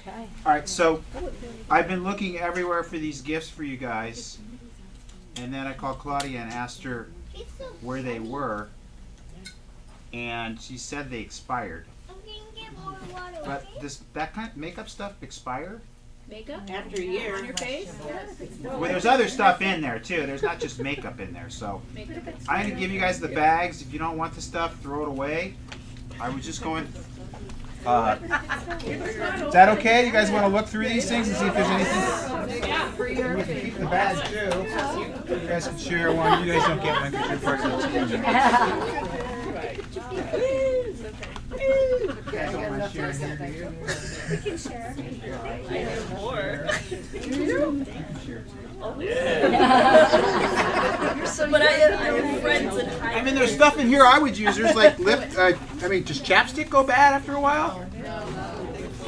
Okay. All right, so I've been looking everywhere for these gifts for you guys, and then I called Claudia and asked her where they were, and she said they expired. But that kind of makeup stuff expire? Makeup? After a year. On your face? Well, there's other stuff in there too. There's not just makeup in there. So I'm gonna give you guys the bags. If you don't want the stuff, throw it away. I was just going. Is that okay? You guys want to look through these things and see if there's anything? Yeah, for your We can keep the bag too. You guys can share one. You guys don't get one because you're part of the team. You guys don't mind sharing here, do you? We can share. I have more. But I have friends in high. I mean, there's stuff in here I would use. There's like lip. I mean, does chapstick go bad after a while?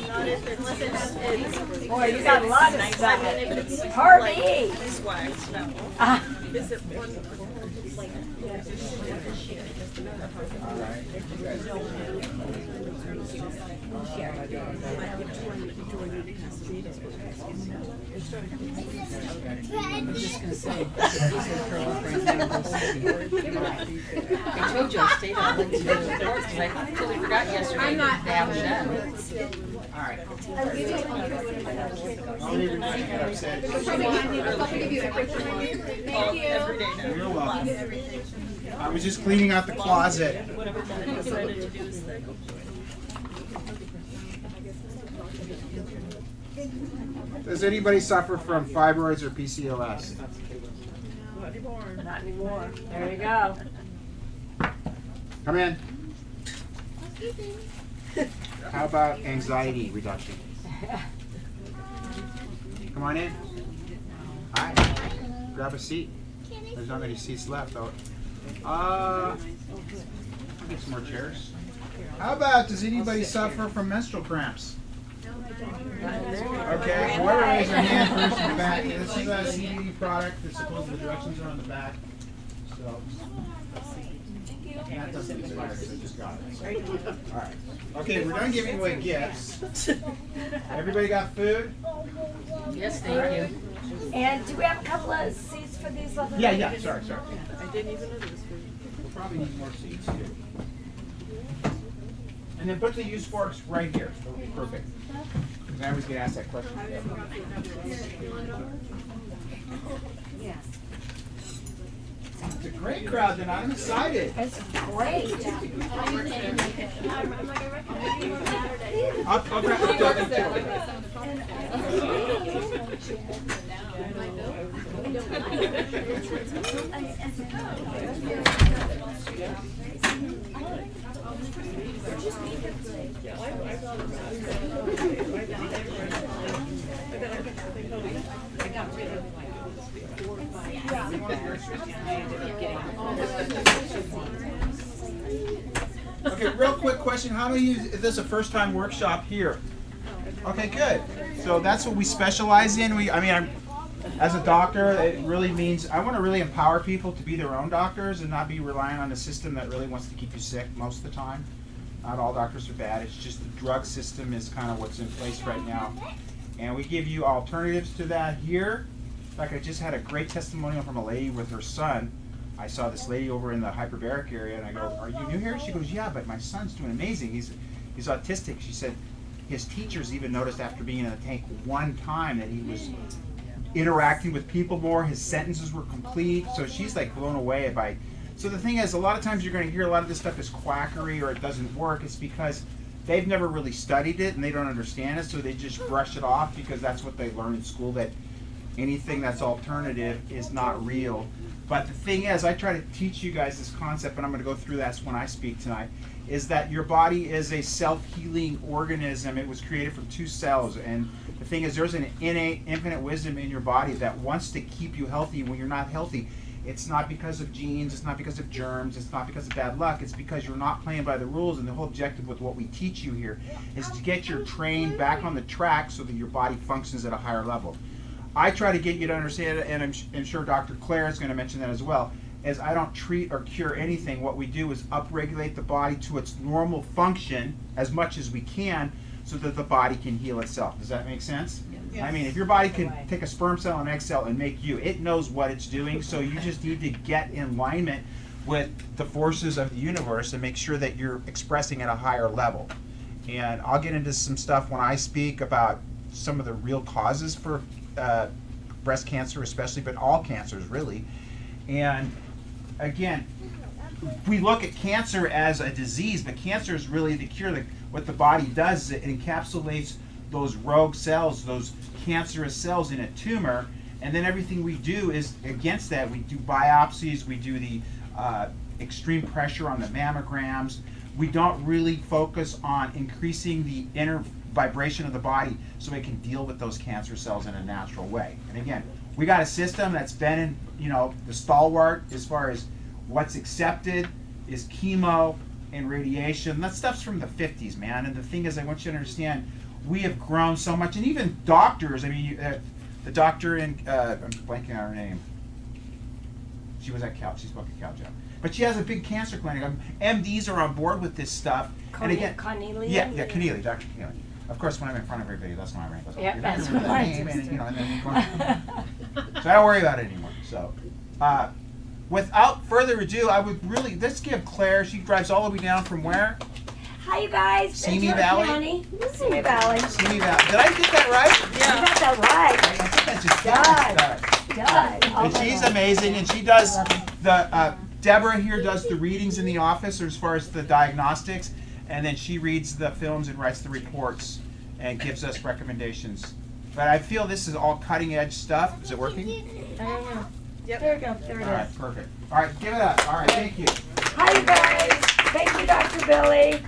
Not if it's Boy, you got a lot of nice. stuff. I mean, if it's Party. beeswax, no. Is it one? I'm just going to say, these are curl up right now. I told you I stayed up late today with the course because I totally forgot yesterday to have them done. All right. I'll leave it like I've said. Every day now. You're welcome. I was just cleaning out the closet. Whatever I decided to do is that. Does anybody suffer from fibroids or PCOS? Not anymore. There you go. Come in. How about anxiety reduction? Come on in. Hi. Grab a seat. There's not many seats left though. I'll get some more chairs. How about, does anybody suffer from menstrual cramps? Okay, whoever raised their hand first in the back. This is a CBD product. It's supposed the directions are on the back. So that doesn't expire, so I just got it. So. All right. Okay, we're done giving away gifts. Everybody got food? Yes, thank you. And do we have a couple of seats for these other Yeah. Sorry. I didn't even know this. We'll probably need more seats too. And then put the used forks right here. That would be perfect. Because I always get asked that question. It's a great crowd tonight. I'm excited. It's great. I'll grab the Okay, real quick question. How do you, is this a first time workshop here? Okay, good. So that's what we specialize in. As a doctor, it really means, I want to really empower people to be their own doctors and not be relying on a system that really wants to keep you sick most of the time. Not all doctors are bad. It's just the drug system is kind of what's in place right now. And we give you alternatives to that here. In fact, I just had a great testimonial from a lady with her son. I saw this lady over in the hyperbaric area, and I go, "Are you new here?" She goes, "Yeah, but my son's doing amazing. He's autistic." She said his teachers even noticed after being in the tank one time that he was interacting with people more. His sentences were complete. So she's like blown away by. So the thing is, a lot of times you're going to hear a lot of this stuff is quackery or it doesn't work. It's because they've never really studied it and they don't understand it, so they just brush it off because that's what they learn in school, that anything that's alternative is not real. But the thing is, I try to teach you guys this concept, and I'm going to go through that when I speak tonight, is that your body is a self-healing organism. It was created from 2 cells, and the thing is, there's an innate, infinite wisdom in your body that wants to keep you healthy when you're not healthy. It's not because of genes, it's not because of germs, it's not because of bad luck, it's because you're not playing by the rules. And the whole objective with what we teach you here is to get your train back on the track so that your body functions at a higher level. I try to get you to understand it, and I'm sure Dr. Claire is going to mention that as well, as I don't treat or cure anything. What we do is upregulate the body to its normal function as much as we can, so that the body can heal itself. Does that make sense? Yes. I mean, if your body could take a sperm cell and egg cell and make you, it knows what it's doing, so you just need to get in alignment with the forces of the universe and make sure that you're expressing at a higher level. And I'll get into some stuff when I speak about some of the real causes for breast cancer especially, but all cancers really. And again, we look at cancer as a disease, but cancer is really the cure. What the body does is it encapsulates those rogue cells, those cancerous cells in a tumor, and then everything we do is against that. We do biopsies, we do the extreme pressure on the mammograms. We don't really focus on increasing the inner vibration of the body so it can deal with those cancer cells in a natural way. And again, we got a system that's been in, the stalwart as far as what's accepted is chemo and radiation. That stuff's from the 50s, man. And the thing is, I want you to understand, we have grown so much, and even doctors. I mean, the doctor in I'm blanking on her name. She was at Cal. She spoke at Cal, Jeff. But she has a big cancer clinic. MDs are on board with this stuff. And again, Cornelia? yeah, Keneally, Dr. Keneally. Of course, when I'm in front of everybody, that's my rank. Yeah, that's what I just So I don't worry about it anymore. So, without further ado, I would really, let's give Claire, she drives all the way down from where? Hi, you guys. Simi Ventura Valley? County. Simi Valley. Simi Valley. Did I get that right? You got that right. I think that's just Done. Oh And my she's God. amazing, and she does the, Deborah here does the readings in the office as far as the diagnostics, and then she reads the films and writes the reports and gives us recommendations. But I feel this is all cutting edge stuff. Is it working? I don't know. Yep. There we go. There it All right, is. perfect. All right, give it up. All right, thank you. Hi, you guys. Thank you, Dr. Billy.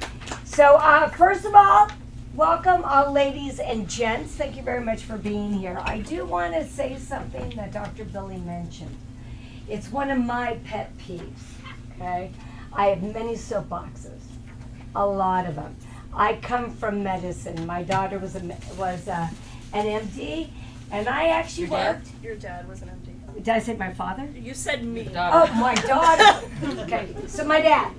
So, first of all, welcome all ladies and gents. Thank you very much for being here. I do want to say something that Dr. Billy mentioned. It's one of my pet peeves, okay? I have many soapboxes, a lot of them. I come from medicine. My daughter was an MD, and I actually worked. Your dad was an MD. Did I say my father? You said me. Oh, my daughter. Okay, so my dad.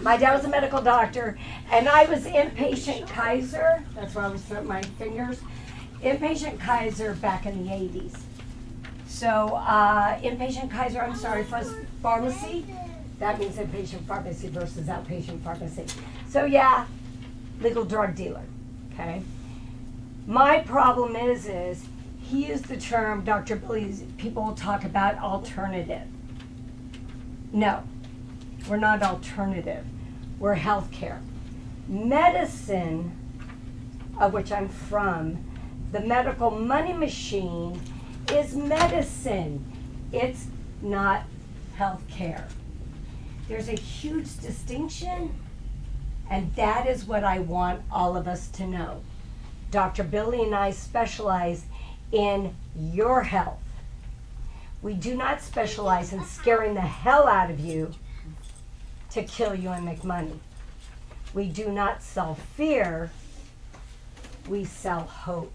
My dad was a medical doctor, and I was inpatient Kaiser. That's where I was putting my fingers. Inpatient Kaiser back in the 80s. So, inpatient Kaiser, I'm sorry, first pharmacy. That means inpatient pharmacy versus outpatient pharmacy. So, yeah, legal drug dealer, okay? My problem is he used the term, Dr. Billy's, people will talk about alternative. No, we're not alternative. We're healthcare. Medicine, of which I'm from, the medical money machine is medicine. It's not healthcare. There's a huge distinction, and that is what I want all of us to know. Dr. Billy and I specialize in your health. We do not specialize in scaring the hell out of you to kill you and make money. We do not sell fear, we sell hope,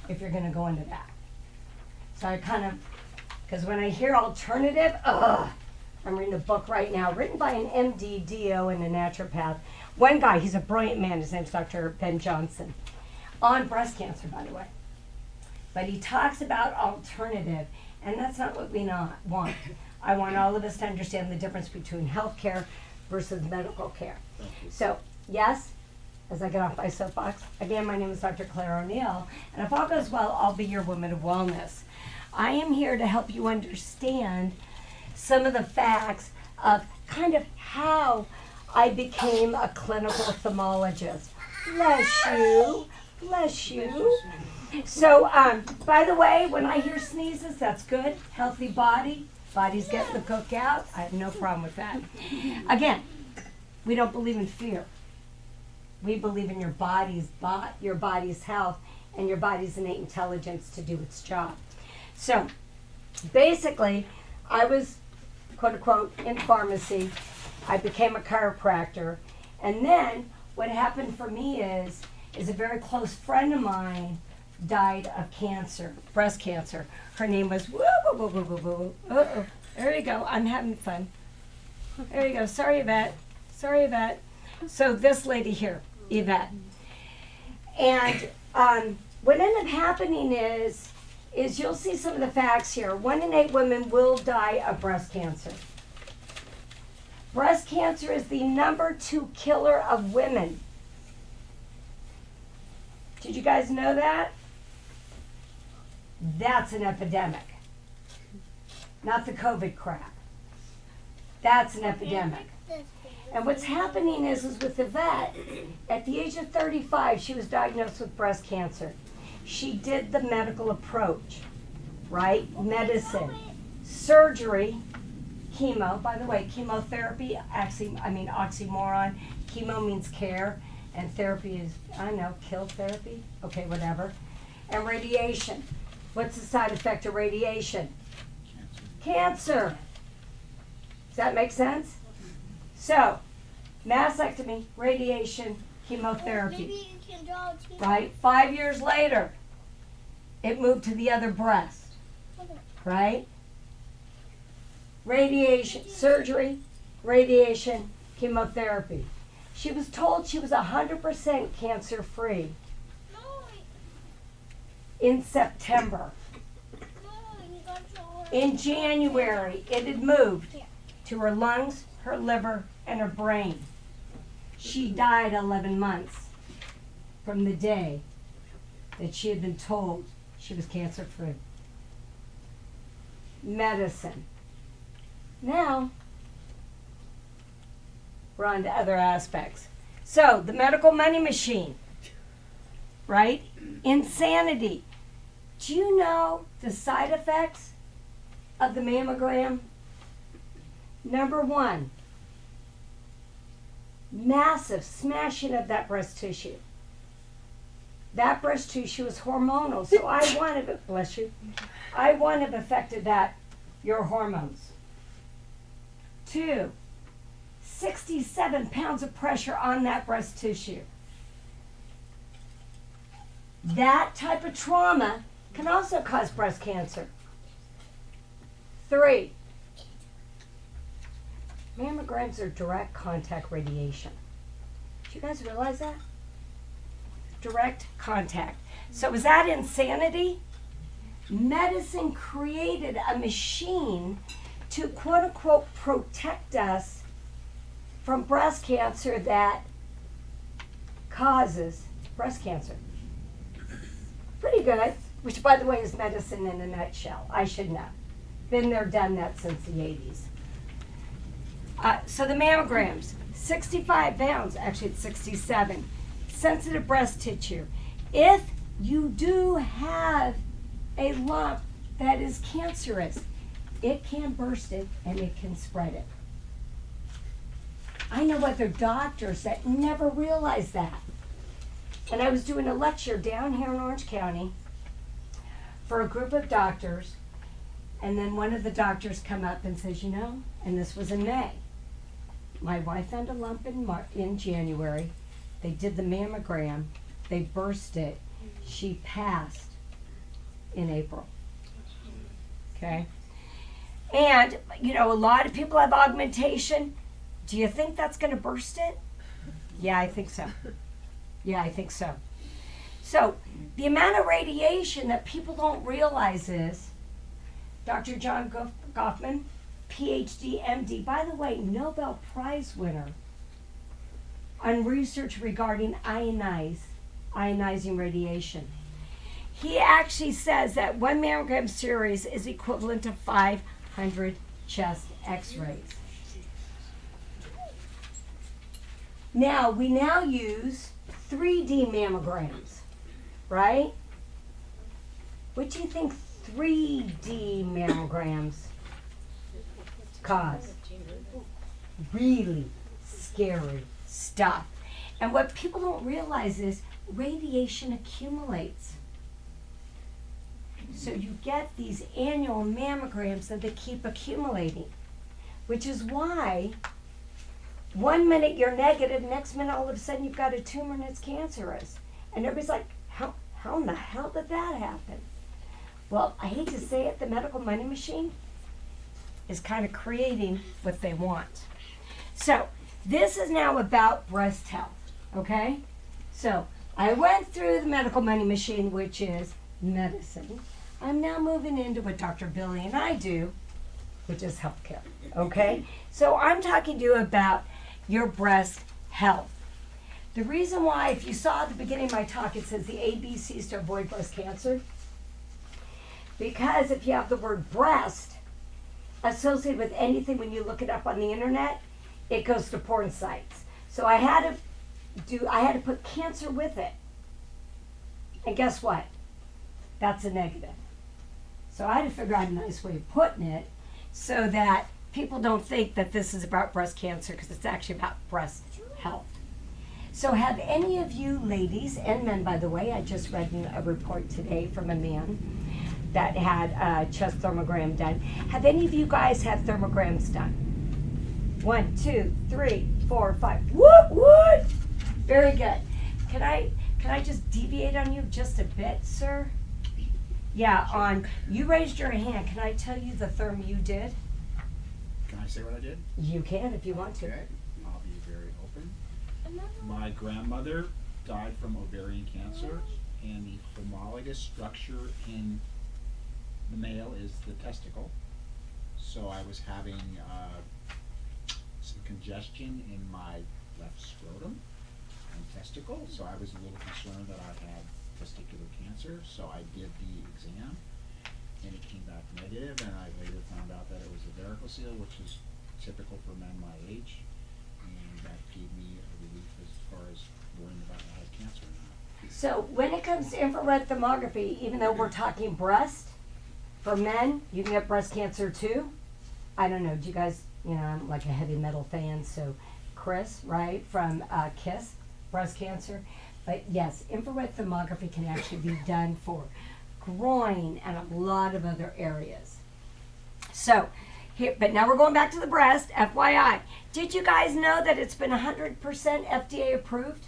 if you're gonna go into that. So I because when I hear alternative, I'm reading a book right now, written by an MD, DO, and a naturopath. One guy, he's a brilliant man, his name's Dr. Ben Johnson, on breast cancer, by the way. But he talks about alternative, and that's not what we want. I want all of us to understand the difference between healthcare versus medical care. So, yes, as I get off my soapbox, again, my name is Dr. Claire O'Neill, and if all goes well, I'll be your woman of wellness. I am here to help you understand some of the facts of kind of how I became a clinical thermologist. Bless you, bless you. So, by the way, when I hear sneezes, that's good. Healthy body, body's getting the cookout. I have no problem with that. Again, we don't believe in fear. We believe in your body's health and your body's innate intelligence to do its job. So, basically, I was, quote unquote, in pharmacy. I became a chiropractor. And then what happened for me is a very close friend of mine died of cancer, breast cancer. Her name was, there you go, I'm having fun. There you go, sorry Yvette. So this lady here, Yvette. And what ended up happening is you'll see some of the facts here. 1 in 8 women will die of breast cancer. Breast cancer is the #2 killer of women. Did you guys know that? That's an epidemic. Not the COVID crap. That's an epidemic. And what's happening is with the vet, at the age of 35, she was diagnosed with breast cancer. She did the medical approach, right? Medicine, surgery, chemo. By the way, chemotherapy, oxymoron. Chemo means care, and therapy is, kill therapy. Okay, whatever. And radiation. What's the side effect of radiation? Cancer. Does that make sense? So, mastectomy, radiation, chemotherapy. Right? 5 years later, it moved to the other breast. Right? Radiation, surgery, radiation, chemotherapy. She was told she was 100% cancer free in September. In January, it had moved to her lungs, her liver, and her brain. She died 11 months from the day that she had been told she was cancer free. Medicine. Now, we're on to other aspects. So, the medical money machine, right? Insanity. Do you know the side effects of the mammogram? #1, massive smashing of that breast tissue. That breast tissue is hormonal, so I wouldn't have, bless you, I wouldn't have affected your hormones. 2, 67 pounds of pressure on that breast tissue. That type of trauma can also cause breast cancer. 3, mammograms are direct contact radiation. Do you guys realize that? Direct contact. So is that insanity? Medicine created a machine to quote unquote protect us from breast cancer that causes breast cancer. Pretty good, which by the way is medicine in a nutshell. I should know. Been there, done that since the 80s. So the mammograms, 65 pounds, actually it's 67, sensitive breast tissue. If you do have a lump that is cancerous, it can burst it and it can spread it. I know other doctors that never realized that. And I was doing a lecture down here in Orange County for a group of doctors, and then one of the doctors come up and says, and this was in May, my wife found a lump in January. They did the mammogram. They burst it. She passed in April. Okay? And, a lot of people have augmentation. Do you think that's going to burst it? Yeah, I think so. So, the amount of radiation that people don't realize is, Dr. John Goffman, PhD, MD, by the way, Nobel Prize winner on research regarding ionizing radiation. He actually says that 1 mammogram series is equivalent to 500 chest x-rays. Now, we use 3D mammograms, right? What do you think 3D mammograms cause? Really scary stuff. And what people don't realize is radiation accumulates. So you get these annual mammograms that they keep accumulating, which is why 1 minute you're negative, next minute all of a sudden you've got a tumor and it's cancerous. And everybody's like, how in the hell did that happen? Well, I hate to say it, the medical money machine is kind of creating what they want. So this is now about breast health, okay? So I went through the medical money machine, which is medicine. I'm now moving into what Dr. Billy and I do, which is healthcare. Okay? So I'm talking to you about your breast health. The reason why, if you saw at the beginning of my talk, it says the ABCs to avoid breast cancer. Because if you have the word breast associated with anything when you look it up on the internet, it goes to porn sites. So I had to put cancer with it. And guess what? That's a negative. So I had to figure out a nice way of putting it so that people don't think that this is about breast cancer, because it's actually about breast health. So have any of you ladies, and men by the way, I just read a report today from a man that had a chest thermogram done. Have any of you guys had thermograms done? 1, 2, 3, 4, 5. Woot woot! Very good. Can I just deviate on you just a bit, sir? Yeah, you raised your hand. Can I tell you the therm you did? Can I say what I did? You can if you want to. Okay, I'll be very open. My grandmother died from ovarian cancer, and the homologous structure in the male is the testicle. So I was having some congestion in my left scrotum and testicle, so I was a little concerned that I had testicular cancer, so I did the exam, and it came back negative, and I later found out that it was a varicocele, which is typical for men my age, and that gave me a relief as far as worrying about if I had cancer or not. So when it comes to infrared thermography, even though we're talking breast, for men, you can get breast cancer too. I don't know, do you guys, I'm like a heavy metal fan, so Chris, right, from KISS, breast cancer. But yes, infrared thermography can actually be done for groin and a lot of other areas. So, here, but now we're going back to the breast, FYI. Did you guys know that it's been 100% FDA approved?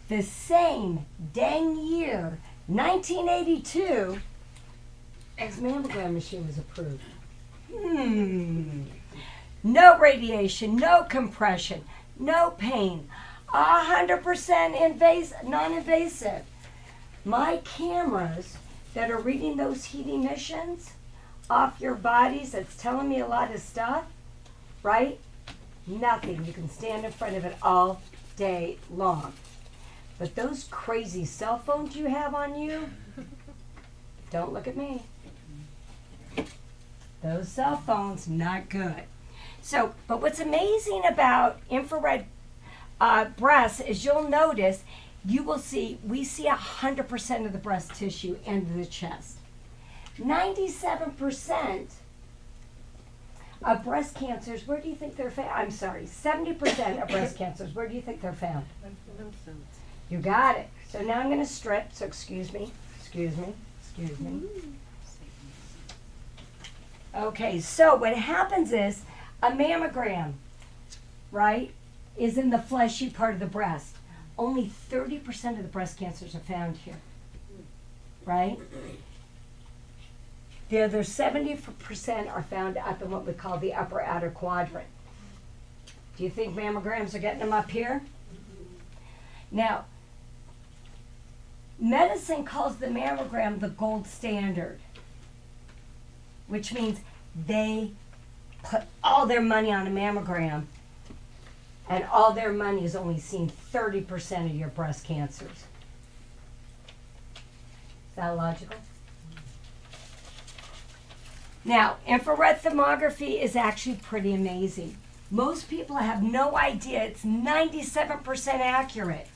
The same dang year, 1982, as mammogram machine was approved. No radiation, no compression, no pain, 100% non-invasive. My cameras that are reading those heat emissions off your bodies, that's telling me a lot of stuff, right? Nothing. You can stand in front of it all day long. But those crazy cell phones you have on you, don't look at me. Those cell phones, not good. So, but what's amazing about infrared breasts is you'll notice, we see 100% of the breast tissue and the chest. 97% of breast cancers, where do you think they're found? I'm sorry, 70% of breast cancers, where do you think they're found? You got it. So now I'm going to strip, so excuse me. Okay, so what happens is a mammogram, right, is in the fleshy part of the breast. Only 30% of the breast cancers are found here, right? The other 70% are found up in what we call the upper outer quadrant. Do you think mammograms are getting them up here? Now, medicine calls the mammogram the gold standard, which means they put all their money on a mammogram, and all their money is only seeing 30% of your breast cancers. Is that logical? Now, infrared thermography is actually pretty amazing. Most people have no idea it's 97% accurate.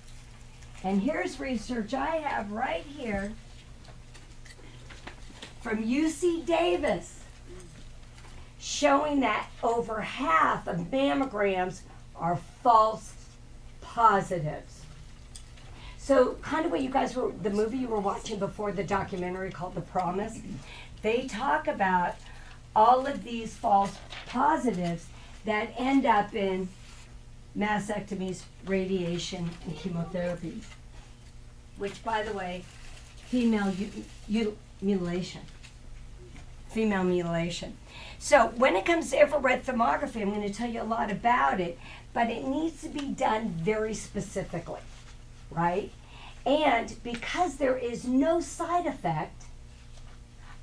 And here's research I have right here from UC Davis showing that over half of mammograms are false positives. So kind of what you guys were, the movie you were watching before, the documentary called The Promise, they talk about all of these false positives that end up in mastectomies, radiation, and chemotherapy. Which, by the way, female mutilation. Female mutilation. So when it comes to infrared thermography, I'm going to tell you a lot about it, but it needs to be done very specifically, right? And because there is no side effect,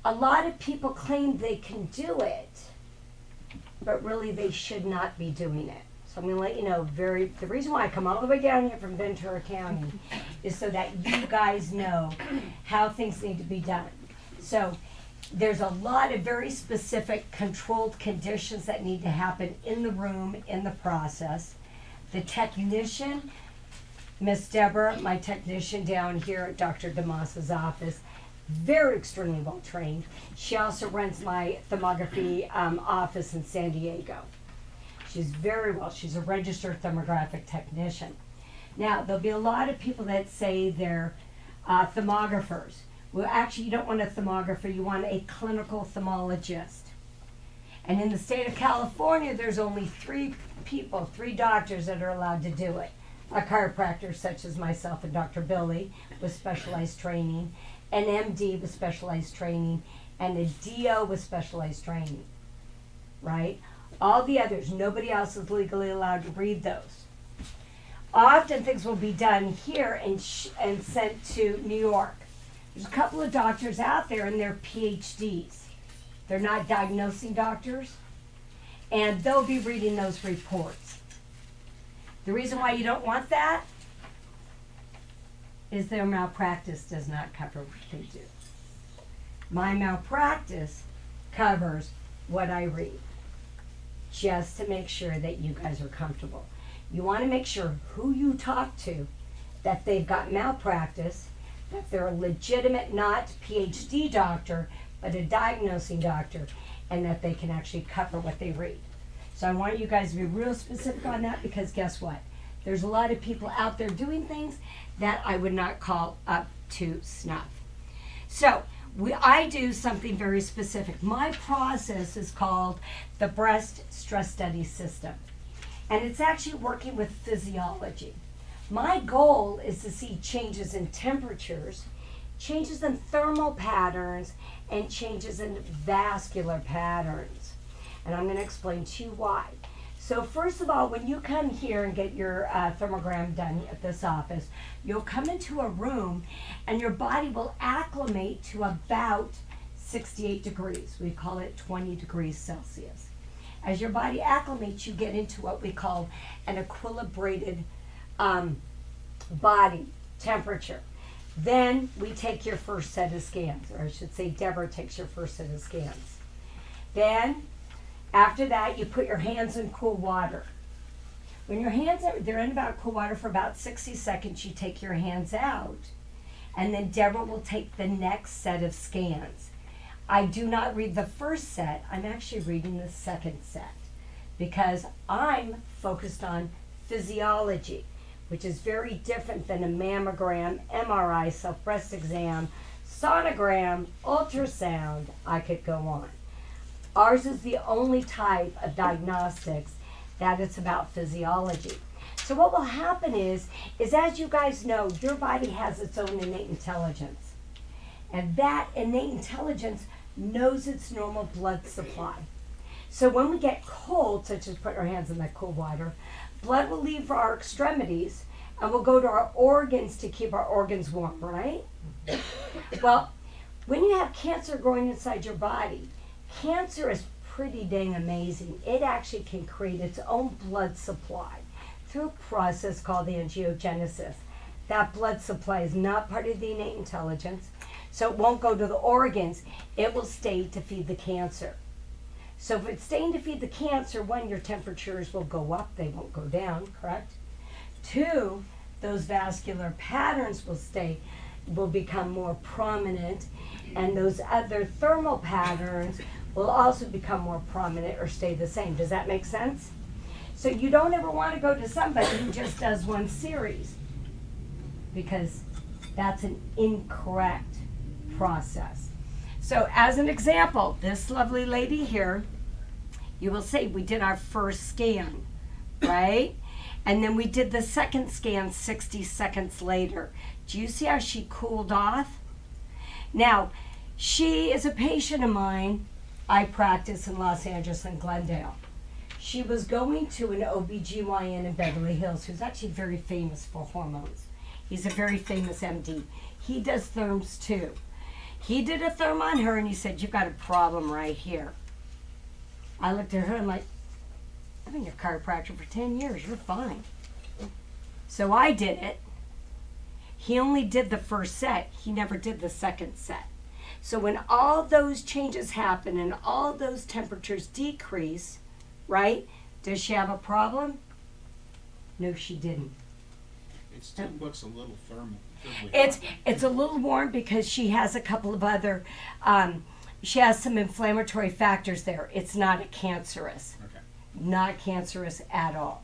a lot of people claim they can do it, but really they should not be doing it. So I'm going to let you know, the reason why I come all the way down here from Ventura County is so that you guys know how things need to be done. So there's a lot of very specific controlled conditions that need to happen in the room, in the process. The technician, Miss Deborah, my technician down here at Dr. DeMoss's office, very extremely well trained. She also runs my thermography office in San Diego. She's she's a registered thermographic technician. Now, there'll be a lot of people that say they're thermographers. Well, actually, you don't want a thermographer, you want a clinical thermologist. And in the state of California, there's only 3 doctors that are allowed to do it. A chiropractor such as myself and Dr. Billy with specialized training, an MD with specialized training, and a DO with specialized training, right? All the others, nobody else is legally allowed to read those. Often things will be done here and sent to New York. There's a couple of doctors out there and they're PhDs. They're not diagnosing doctors, and they'll be reading those reports. The reason why you don't want that is their malpractice does not cover what they do. My malpractice covers what I read, just to make sure that you guys are comfortable. You want to make sure who you talk to, that they've got malpractice, that they're a legitimate, not PhD doctor, but a diagnosing doctor, and that they can actually cover what they read. So I want you guys to be real specific on that, because guess what? There's a lot of people out there doing things that I would not call up to snuff. So I do something very specific. My process is called the breast stress study system, and it's actually working with physiology. My goal is to see changes in temperatures, changes in thermal patterns, and changes in vascular patterns. And I'm going to explain to you why. So first of all, when you come here and get your thermogram done at this office, you'll come into a room and your body will acclimate to about 68 degrees. We call it 20 degrees Celsius. As your body acclimates, you get into what we call an equilibrated body temperature. Then we take your first set of scans, or I should say Deborah takes your first set of scans. Then after that, you put your hands in cool water. When your hands they're in about cool water for about 60 seconds, you take your hands out, and then Deborah will take the next set of scans. I do not read the first set, I'm actually reading the second set, because I'm focused on physiology, which is very different than a mammogram, MRI, self-breast exam, sonogram, ultrasound. I could go on. Ours is the only type of diagnostics that it's about physiology. So what will happen is as you guys know, your body has its own innate intelligence. And that innate intelligence knows its normal blood supply. So when we get cold, such as put our hands in that cool water, blood will leave our extremities and will go to our organs to keep our organs warm, right? Well, when you have cancer growing inside your body, cancer is pretty dang amazing. It actually can create its own blood supply through a process called angiogenesis. That blood supply is not part of the innate intelligence, so it won't go to the organs. It will stay to feed the cancer. So if it's staying to feed the cancer, 1, your temperatures will go up, they won't go down, correct? 2, those vascular patterns will become more prominent, and those other thermal patterns will also become more prominent or stay the same. Does that make sense? So you don't ever want to go to somebody who just does one series, because that's an incorrect process. So as an example, this lovely lady here, you will see we did our first scan, right? And then we did the second scan 60 seconds later. Do you see how she cooled off? Now, she is a patient of mine. I practice in Los Angeles and Glendale. She was going to an OBGYN in Beverly Hills, who's actually very famous for hormones. He's a very famous MD. He does therms too. He did a therm on her and he said, "You've got a problem right here." I looked at her and I'm like, "I've been your chiropractor for 10 years. You're fine." So I did it. He only did the first set. He never did the second set. So when all those changes happen and all those temperatures decrease, right? Does she have a problem? No, she didn't. It's 2 books a little thermal. It's a little warm because she has a couple of other, she has some inflammatory factors there. It's not a cancerous. Okay. Not cancerous at all.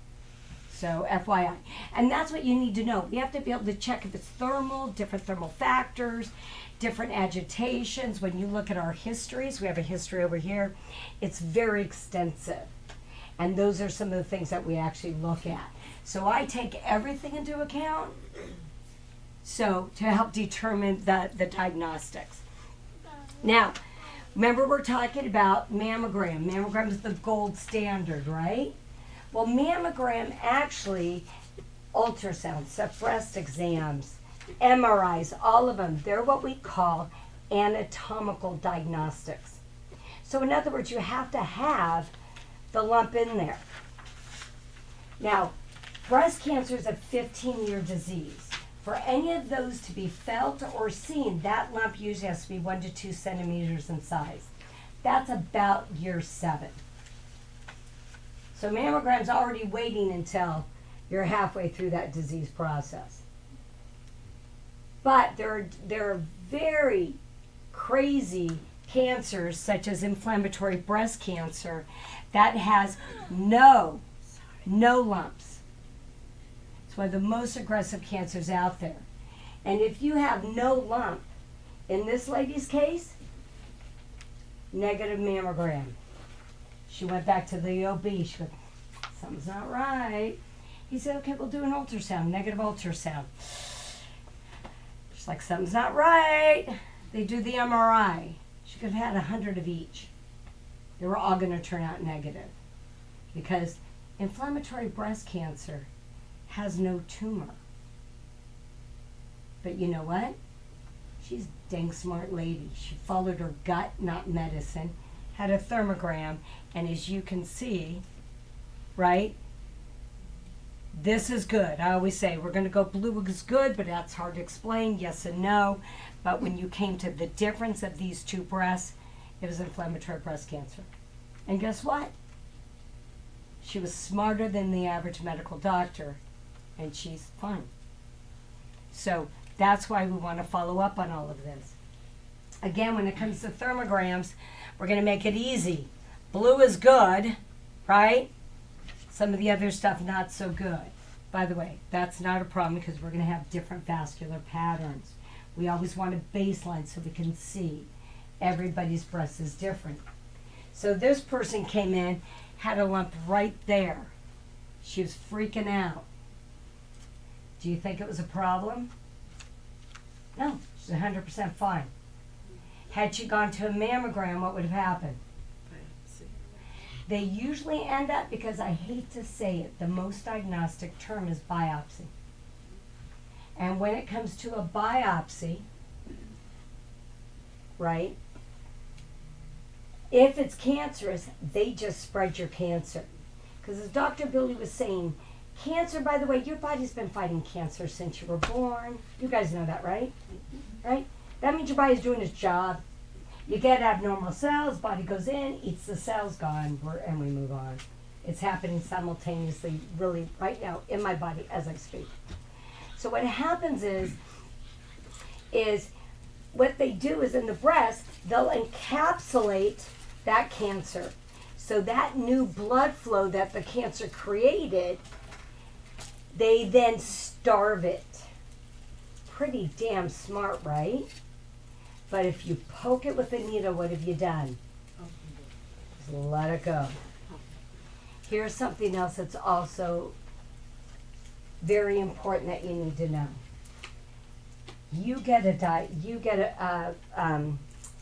So FYI. And that's what you need to know. We have to be able to check if it's thermal, different thermal factors, different agitations. When you look at our histories, we have a history over here. It's very extensive. And those are some of the things that we actually look at. So I take everything into account so to help determine the diagnostics. Now, remember we're talking about mammogram. Mammogram is the gold standard, right? Well, mammogram actually, ultrasounds, breast exams, MRIs, all of them, they're what we call anatomical diagnostics. So in other words, you have to have the lump in there. Now, breast cancer is a 15-year disease. For any of those to be felt or seen, that lump usually has to be 1 to 2 centimeters in size. That's about year 7. So mammogram's already waiting until you're halfway through that disease process. But there are very crazy cancers, such as inflammatory breast cancer, that has no lumps. It's one of the most aggressive cancers out there. And if you have no lump, in this lady's case, negative mammogram. She went back to the OB. She went, "Something's not right." He said, "Okay, we'll do an ultrasound, negative ultrasound." She's like, "Something's not right." They do the MRI. She could have had 100 of each. They were all going to turn out negative because inflammatory breast cancer has no tumor. But you know what? She's a dang smart lady. She followed her gut, not medicine, had a thermogram, and as you can see, right, this is good. I always say we're going to go blue is good, but that's hard to explain, yes and no. But when you came to the difference of these two breasts, it was inflammatory breast cancer. And guess what? She was smarter than the average medical doctor, and she's fine. So that's why we want to follow up on all of this. Again, when it comes to thermograms, we're going to make it easy. Blue is good, right? Some of the other stuff not so good. By the way, that's not a problem because we're going to have different vascular patterns. We always want a baseline so we can see everybody's breast is different. So this person came in, had a lump right there. She was freaking out. Do you think it was a problem? No, she's 100% fine. Had she gone to a mammogram, what would have happened? They usually end up, because I hate to say it, the most diagnostic term is biopsy. And when it comes to a biopsy, right, if it's cancerous, they just spread your cancer. Because as Dr. Billy was saying, cancer, by the way, your body's been fighting cancer since you were born. You guys know that, right? Right? That means your body's doing its job. You get abnormal cells, body goes in, eats the cells, gone, and we move on. It's happening simultaneously, really, right now in my body as I speak. So what happens is what they do is in the breast, they'll encapsulate that cancer. So that new blood flow that the cancer created, they then starve it. Pretty damn smart, right? But if you poke it with a needle, what have you done? Just let it go. Here's something else that's also very important that you need to know. You get a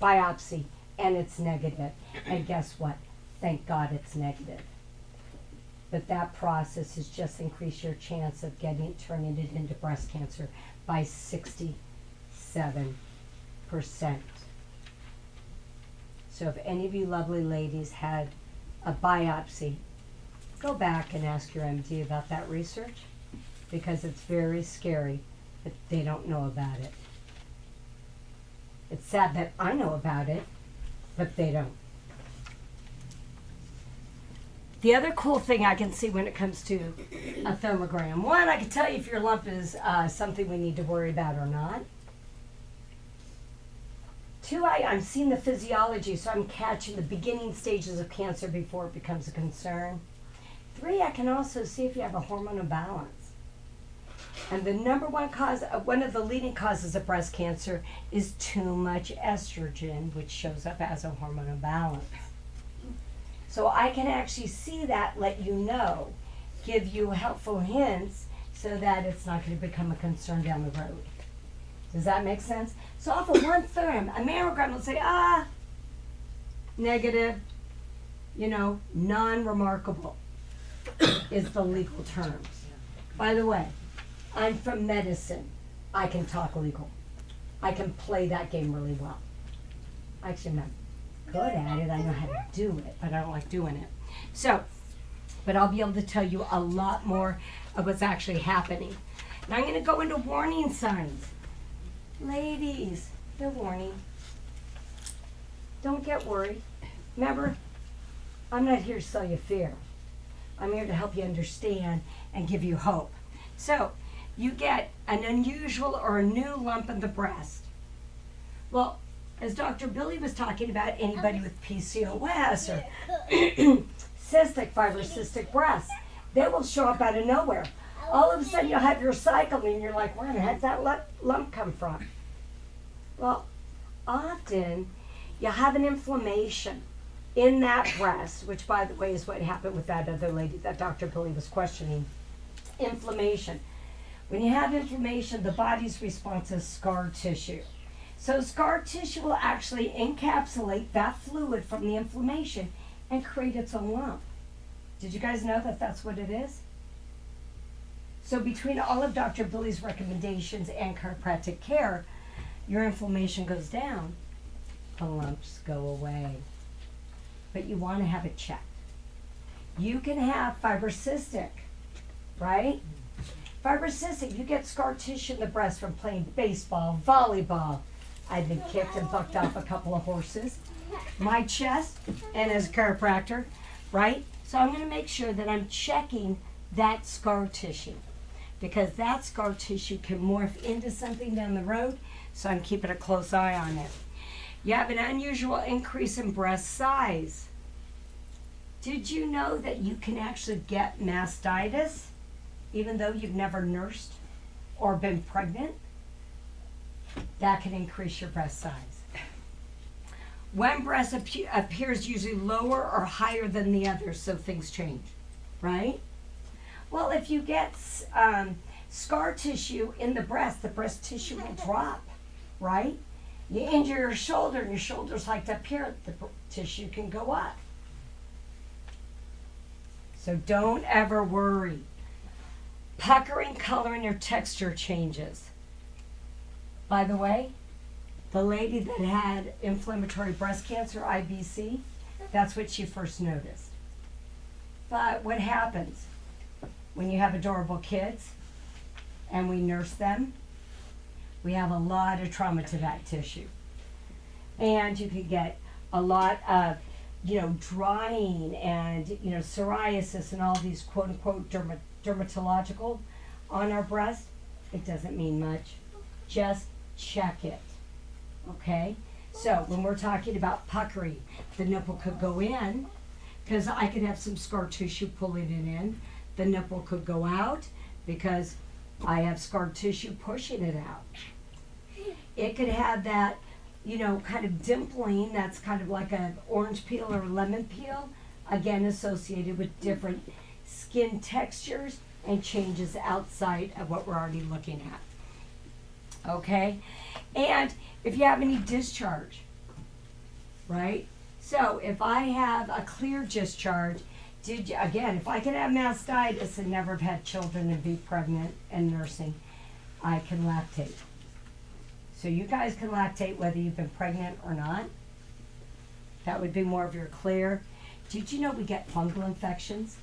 biopsy and it's negative. And guess what? Thank God it's negative. but that process has just increased your chance of turning it into breast cancer by 67%. So if any of you lovely ladies had a biopsy, go back and ask your MD about that research, because it's very scary that they don't know about it. It's sad that I know about it, but they don't. The other cool thing I can see when it comes to a thermogram, one, I can tell you if your lump is something we need to worry about or not. Two, I'm seeing the physiology, so I'm catching the beginning stages of cancer before it becomes a concern. Three, I can also see if you have a hormone imbalance. And the number one cause, one of the leading causes of breast cancer is too much estrogen, which shows up as a hormone imbalance. So I can actually see that, let you know, give you helpful hints so that it's not going to become a concern down the road. Does that make sense? So off of one therm, a mammogram will say, negative, non-remarkable is the legal terms. By the way, I'm from medicine. I can talk legal. I can play that game really well. Actually, I'm not good at it. I know how to do it, but I don't like doing it. So, but I'll be able to tell you a lot more of what's actually happening. Now I'm going to go into warning signs. Ladies, they're warning. Don't get worried. Remember, I'm not here to sell you fear. I'm here to help you understand and give you hope. So, you get an unusual or a new lump in the breast. Well, as Dr. Billy was talking about, anybody with PCOS or fibrocystic breasts, they will show up out of nowhere. All of a sudden you'll have your cycle and you're like, where the heck did that lump come from? Well, often you'll have an inflammation in that breast, which by the way is what happened with that other lady that Dr. Billy was questioning. Inflammation. When you have inflammation, the body's response is scar tissue. So scar tissue will actually encapsulate that fluid from the inflammation and create its own lump. Did you guys know that that's what it is? So between all of Dr. Billy's recommendations and chiropractic care, your inflammation goes down, the lumps go away. But you want to have it checked. You can have fibrocystic, right? Fibrocystic, you get scar tissue in the breast from playing baseball, volleyball. I've been kicked and bucked off a couple of horses. My chest, and as a chiropractor, right? So I'm going to make sure that I'm checking that scar tissue, because that scar tissue can morph into something down the road, so I'm keeping a close eye on it. You have an unusual increase in breast size. Did you know that you can actually get mastitis even though you've never nursed or been pregnant? That can increase your breast size. One breast appears usually lower or higher than the other, so things change, right? Well, if you get scar tissue in the breast tissue will drop, right? You injure your shoulder and your shoulder's like up here, the tissue can go up. So don't ever worry. Puckering, coloring, or texture changes. By the way, the lady that had inflammatory breast cancer, IBC, that's what she first noticed. But what happens when you have adorable kids and we nurse them? We have a lot of trauma to that tissue. And you can get a lot of, drying and, psoriasis and all these quote unquote dermatological on our breast. It doesn't mean much. Just check it. Okay? So when we're talking about puckering, the nipple could go in, because I could have some scar tissue pulling it in. The nipple could go out because I have scar tissue pushing it out. It could have that, kind of dimpling that's kind of like an orange peel or a lemon peel, again associated with different skin textures and changes outside of what we're already looking at. Okay? And if you have any discharge, right? So if I have a clear discharge, Did you, again, if I could have mastitis and never have had children and be pregnant and nursing, I can lactate. So you guys can lactate whether you've been pregnant or not. That would be more of your clear. Did you know we get fungal infections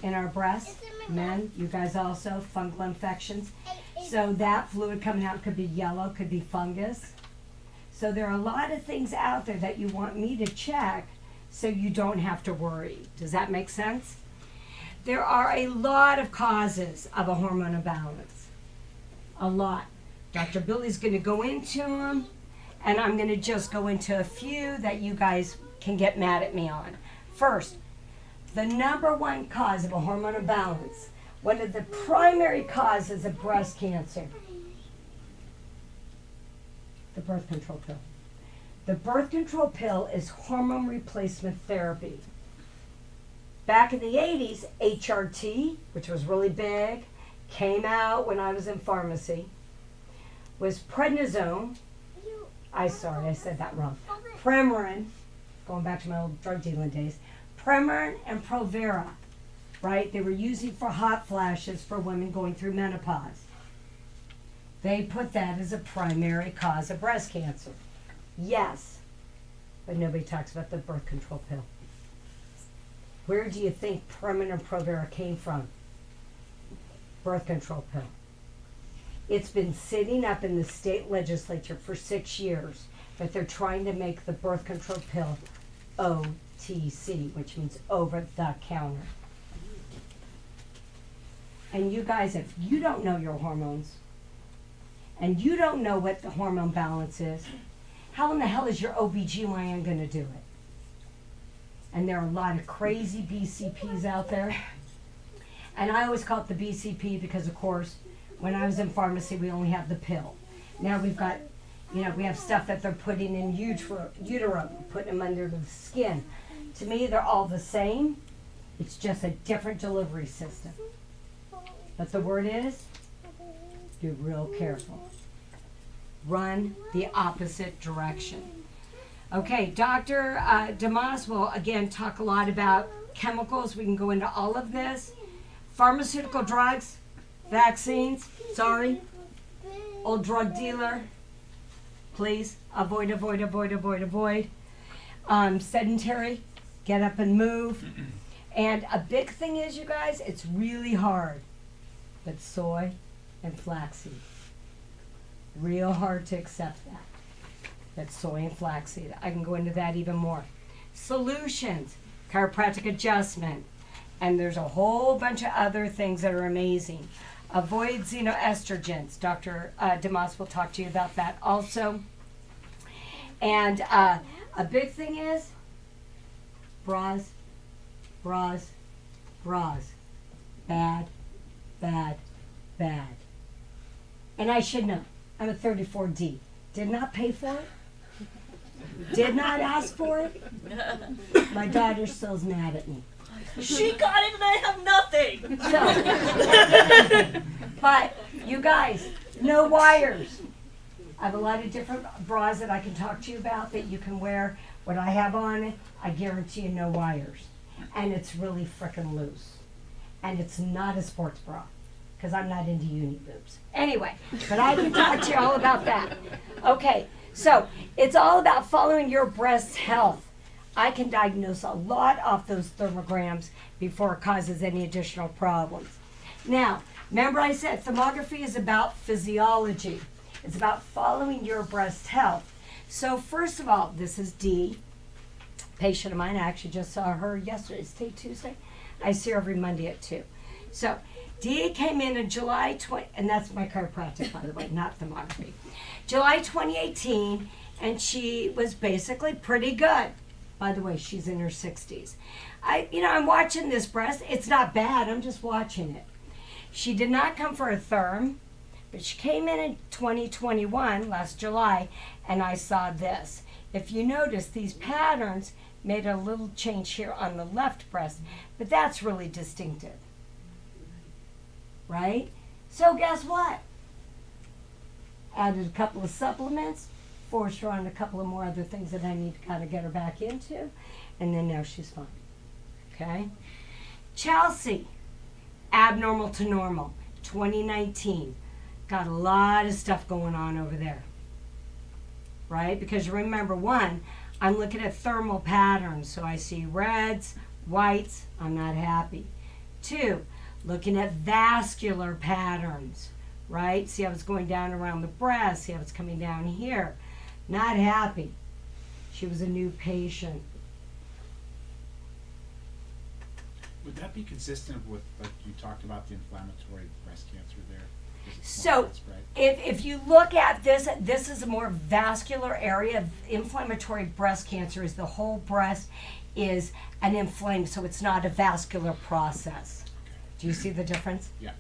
in our breasts? Men, you guys also, fungal infections. So that fluid coming out could be yellow, could be fungus. So there are a lot of things out there that you want me to check so you don't have to worry. Does that make sense? There are a lot of causes of a hormone imbalance. A lot. Dr. Billy's going to go into them, and I'm going to just go into a few that you guys can get mad at me on. First, the number one cause of a hormone imbalance, one of the primary causes of breast cancer, the birth control pill. The birth control pill is hormone replacement therapy. Back in the 80s, HRT, which was really big, came out when I was in pharmacy, was prednisone. I said that wrong. Premarin, going back to my old drug dealing days, Premarin and Provera, right? They were using for hot flashes for women going through menopause. They put that as a primary cause of breast cancer. Yes, but nobody talks about the birth control pill. Where do you think Premarin and Provera came from? Birth control pill. It's been sitting up in the state legislature for 6 years that they're trying to make the birth control pill OTC, which means over the counter. And you guys, if you don't know your hormones, and you don't know what the hormone balance is, how in the hell is your OBGYN going to do it? And there are a lot of crazy BCPs out there. And I always call it the BCP because, of course, when I was in pharmacy, we only have the pill. Now we've got, we have stuff that they're putting in utero, putting them under the skin. To me, they're all the same. It's just a different delivery system. But the word is, be real careful. Run the opposite direction. Okay, Dr. DeMoss will again talk a lot about chemicals. We can go into all of this. Pharmaceutical drugs, vaccines, sorry. Old drug dealer, please avoid. Sedentary, get up and move. And a big thing is, you guys, it's really hard. But soy and flaxseed. Real hard to accept that. That's soy and flaxseed. I can go into that even more. Solutions, chiropractic adjustment, and there's a whole bunch of other things that are amazing. Avoid xenoestrogens. Dr. DeMoss will talk to you about that also. And a big thing is bras. Bad. And I should know. I'm a 34D. Did not pay for it. Did not ask for it. My daughter still's mad at me. She got it and I have nothing. So, but you guys, no wires. I have a lot of different bras that I can talk to you about that you can wear. What I have on it, I guarantee you no wires. And it's really frickin' loose. And it's not a sports bra, because I'm not into uni boobs. Anyway, but I can talk to you all about that. Okay, so it's all about following your breast health. I can diagnose a lot off those thermograms before it causes any additional problems. Now, remember I said thermography is about physiology. It's about following your breast health. So first of all, this is Dee, patient of mine. I actually just saw her yesterday. It's Tuesday. I see her every Monday at 2. So Dee came in July 20, and that's my chiropractic, by the way, not thermography. July 2018, and she was basically pretty good. By the way, she's in her 60s. I'm watching this breast. It's not bad. I'm just watching it. She did not come for a therm, but she came in 2021, last July, and I saw this. If you notice, these patterns made a little change here on the left breast, but that's really distinctive, right? So guess what? Added a couple of supplements, forced her on a couple of more other things that I need to kind of get her back into, and then now she's fine, okay? Chelsea, abnormal to normal, 2019. Got a lot of stuff going on over there. Right? Because remember, one, I'm looking at thermal patterns. So I see reds, whites, I'm not happy. Two, looking at vascular patterns. Right? See how it's going down around the breast, see how it's coming down here. Not happy. She was a new patient. Would that be consistent with, like you talked about, the inflammatory breast cancer there? So if you look at this, this is a more vascular area. Inflammatory breast cancer is the whole breast is an inflamed, so it's not a vascular process. Do you see the difference? Yeah.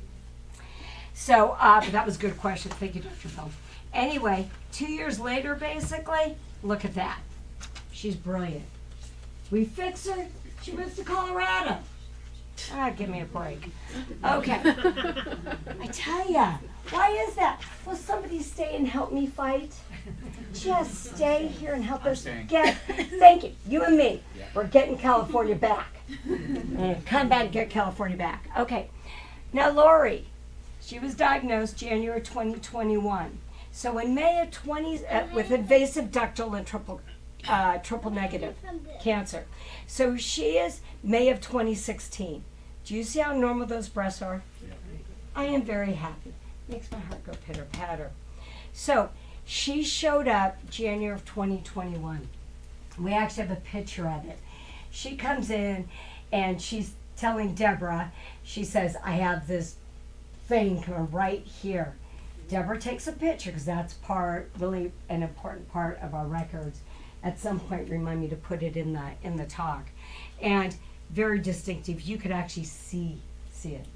So that was a good question. Thank you, Dr. Phil. Anyway, 2 years later, basically, look at that. She's brilliant. We fix her. She moves to Colorado. Give me a break. Okay. I tell ya, why is that? Will somebody stay and help me fight? Just stay here and help us staying. get. Thank you. You and me. Yeah. We're getting California back. Come back and get California back. Okay. Now, Lori, she was diagnosed January 2021. So in May of 20, with invasive ductal and triple negative cancer. So she is May of 2016. Do you see how normal those breasts are? Yeah. I am very happy. Makes my heart go pitter patter. So she showed up January of 2021. We actually have a picture of it. She comes in and she's telling Deborah, she says, I have this thing coming right here. Deborah takes a picture because that's really an important part of our records. At some point, remind me to put it in the talk. And very distinctive. You could actually see it.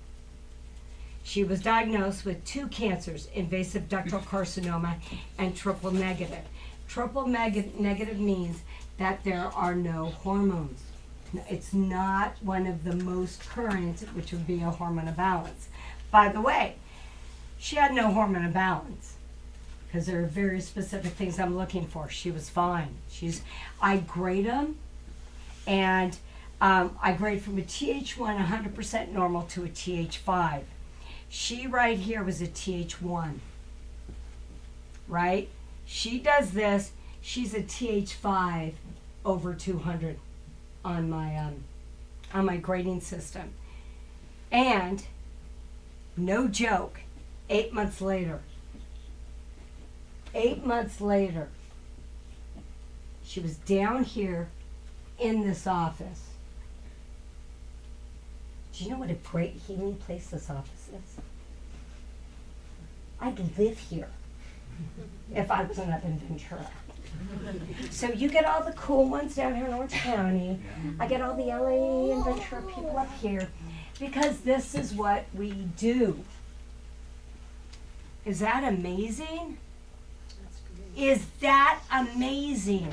She was diagnosed with 2 cancers, invasive ductal carcinoma and triple negative. Triple negative means that there are no hormones. It's not one of the most current, which would be a hormone imbalance. By the way, she had no hormone imbalance because there are very specific things I'm looking for. She was fine. I grade them, and I grade from a TH1 100% normal to a TH5. She right here was a TH1, right? She does this. She's a TH5 over 200 on my grading system. And no joke, 8 months later, she was down here in this office. Do you know what a great healing place this office is? I'd live here if I wasn't up in Ventura. So you get all the cool ones down here in Orange County. I get all the LA and Ventura people up here because this is what we do. Is that amazing? Is that amazing?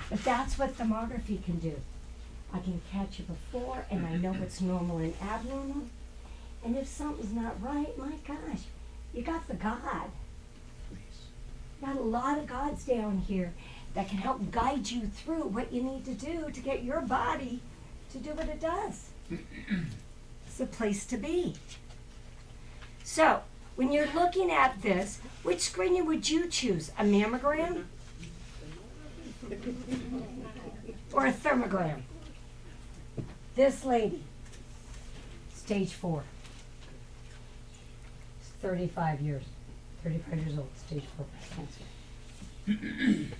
But that's what thermography can do. I can catch you before, and I know what's normal and abnormal. And if something's not right, my gosh, you got the God. You got a lot of gods down here that can help guide you through what you need to do to get your body to do what it does. It's the place to be. So, when you're looking at this, which screening would you choose? A mammogram? Or a thermogram? This lady, stage 4. 35 years old, stage 4 breast cancer.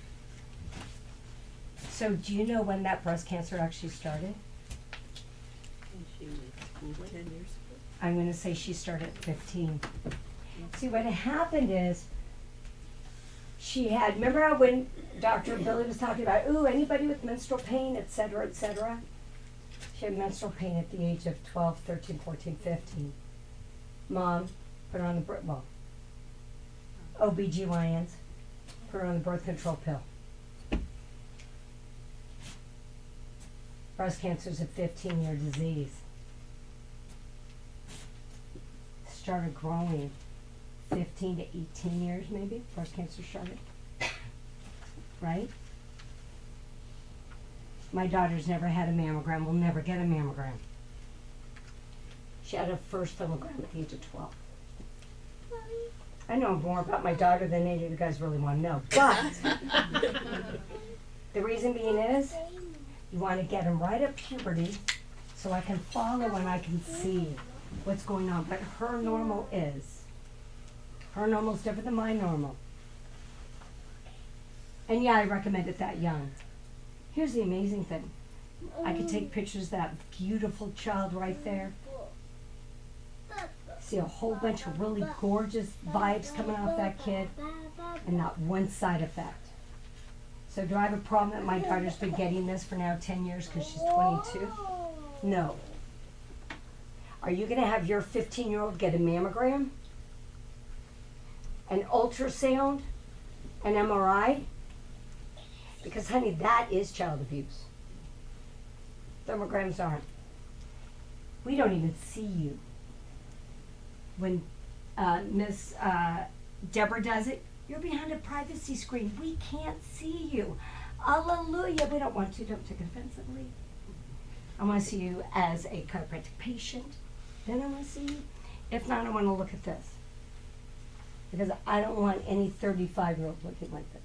So do you know when that breast cancer actually started? She went to school 10 years ago. I'm going to say she started at 15. See, what happened is she had, remember how when Dr. Billy was talking about, anybody with menstrual pain, et cetera, et cetera? She had menstrual pain at the age of 12, 13, 14, 15. Mom put her on the, OBGYNs put her on the birth control pill. Breast cancer is a 15-year disease. Started growing 15 to 18 years maybe, breast cancer started. Right? My daughter's never had a mammogram, will never get a mammogram. She had her first thermogram at the age of 12. I know more about my daughter than any of you guys really want to know, but the reason being is you want to get them right at puberty so I can follow and I can see what's going on. But her normal's different than my normal. And yeah, I recommend it that young. Here's the amazing thing. I could take pictures of that beautiful child right there. See a whole bunch of really gorgeous vibes coming off that kid and not one side effect. So do I have a problem that my daughter's been getting this for now 10 years because she's 22? No. Are you going to have your 15-year-old get a mammogram, an ultrasound, an MRI? Because, honey, that is child abuse. Thermograms aren't. We don't even see you. When Miss Deborah does it, you're behind a privacy screen. We can't see you. Hallelujah. We don't want to. Don't take it offensively. I want to see you as a chiropractic patient. Then I want to see you. If not, I want to look at this. Because I don't want any 35-year-old looking like this.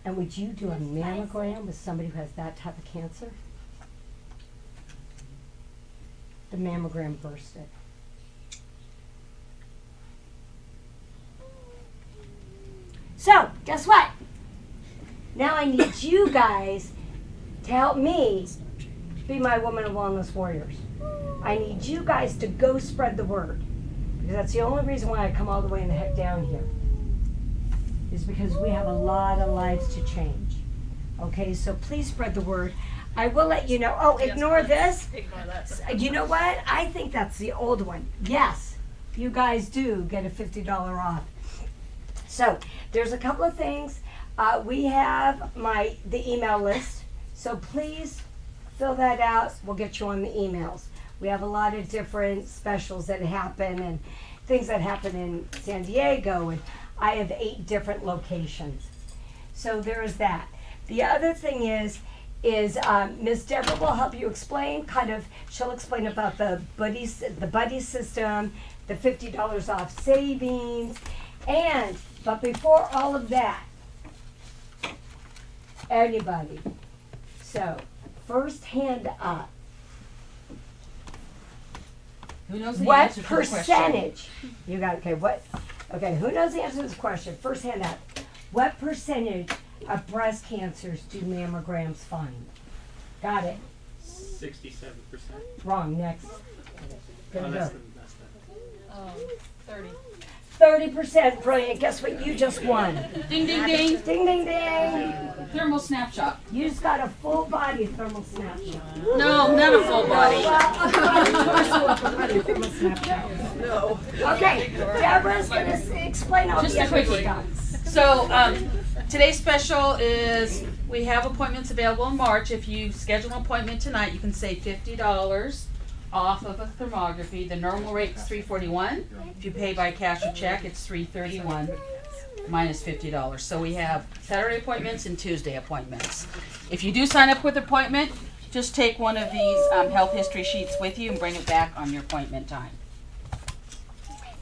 And would you do a mammogram with somebody who has that type of cancer? The mammogram bursted. So, guess what? Now I need you guys to help me be my woman of wellness warriors. I need you guys to go spread the word. Because that's the only reason why I come all the way in the heck down here. Is because we have a lot of lives to change. Okay, so please spread the word. I will let you know. Oh, ignore this. Ignore that. You know what? I think that's the old one. Yes, you guys do get a $50 off. So there's a couple of things. We have the email list. So please fill that out. We'll get you on the emails. We have a lot of different specials that happen and things that happen in San Diego, and I have 8 different locations. So there is that. The other thing is Ms. Deborah will help you explain, she'll explain about the buddy system, the $50 off savings, but before all of that, anybody, so first hand up, Who knows the what answer to the question? percentage, you got, okay, who knows the answer to this question? First hand up, what percentage of breast cancers do mammograms find? Got it. 67%. Wrong, next. Gonna Oh, go. that's 30. 30%, brilliant. Guess what you just won? Ding, ding, ding. Ding, ding, ding. Thermal snapshot. You just got a full body thermal snapshot. No, not a full body. Well, upper body thermal snapshot. No. Okay, Deborah's gonna explain all Just the a other quickie. stuff. So today's special is we have appointments available in March. If you schedule an appointment tonight, you can save $50 off of a thermography. The normal rate is $341. If you pay by cash or check, it's $331 minus $50. So we have Saturday appointments and Tuesday appointments. If you do sign up with an appointment, just take one of these health history sheets with you and bring it back on your appointment time.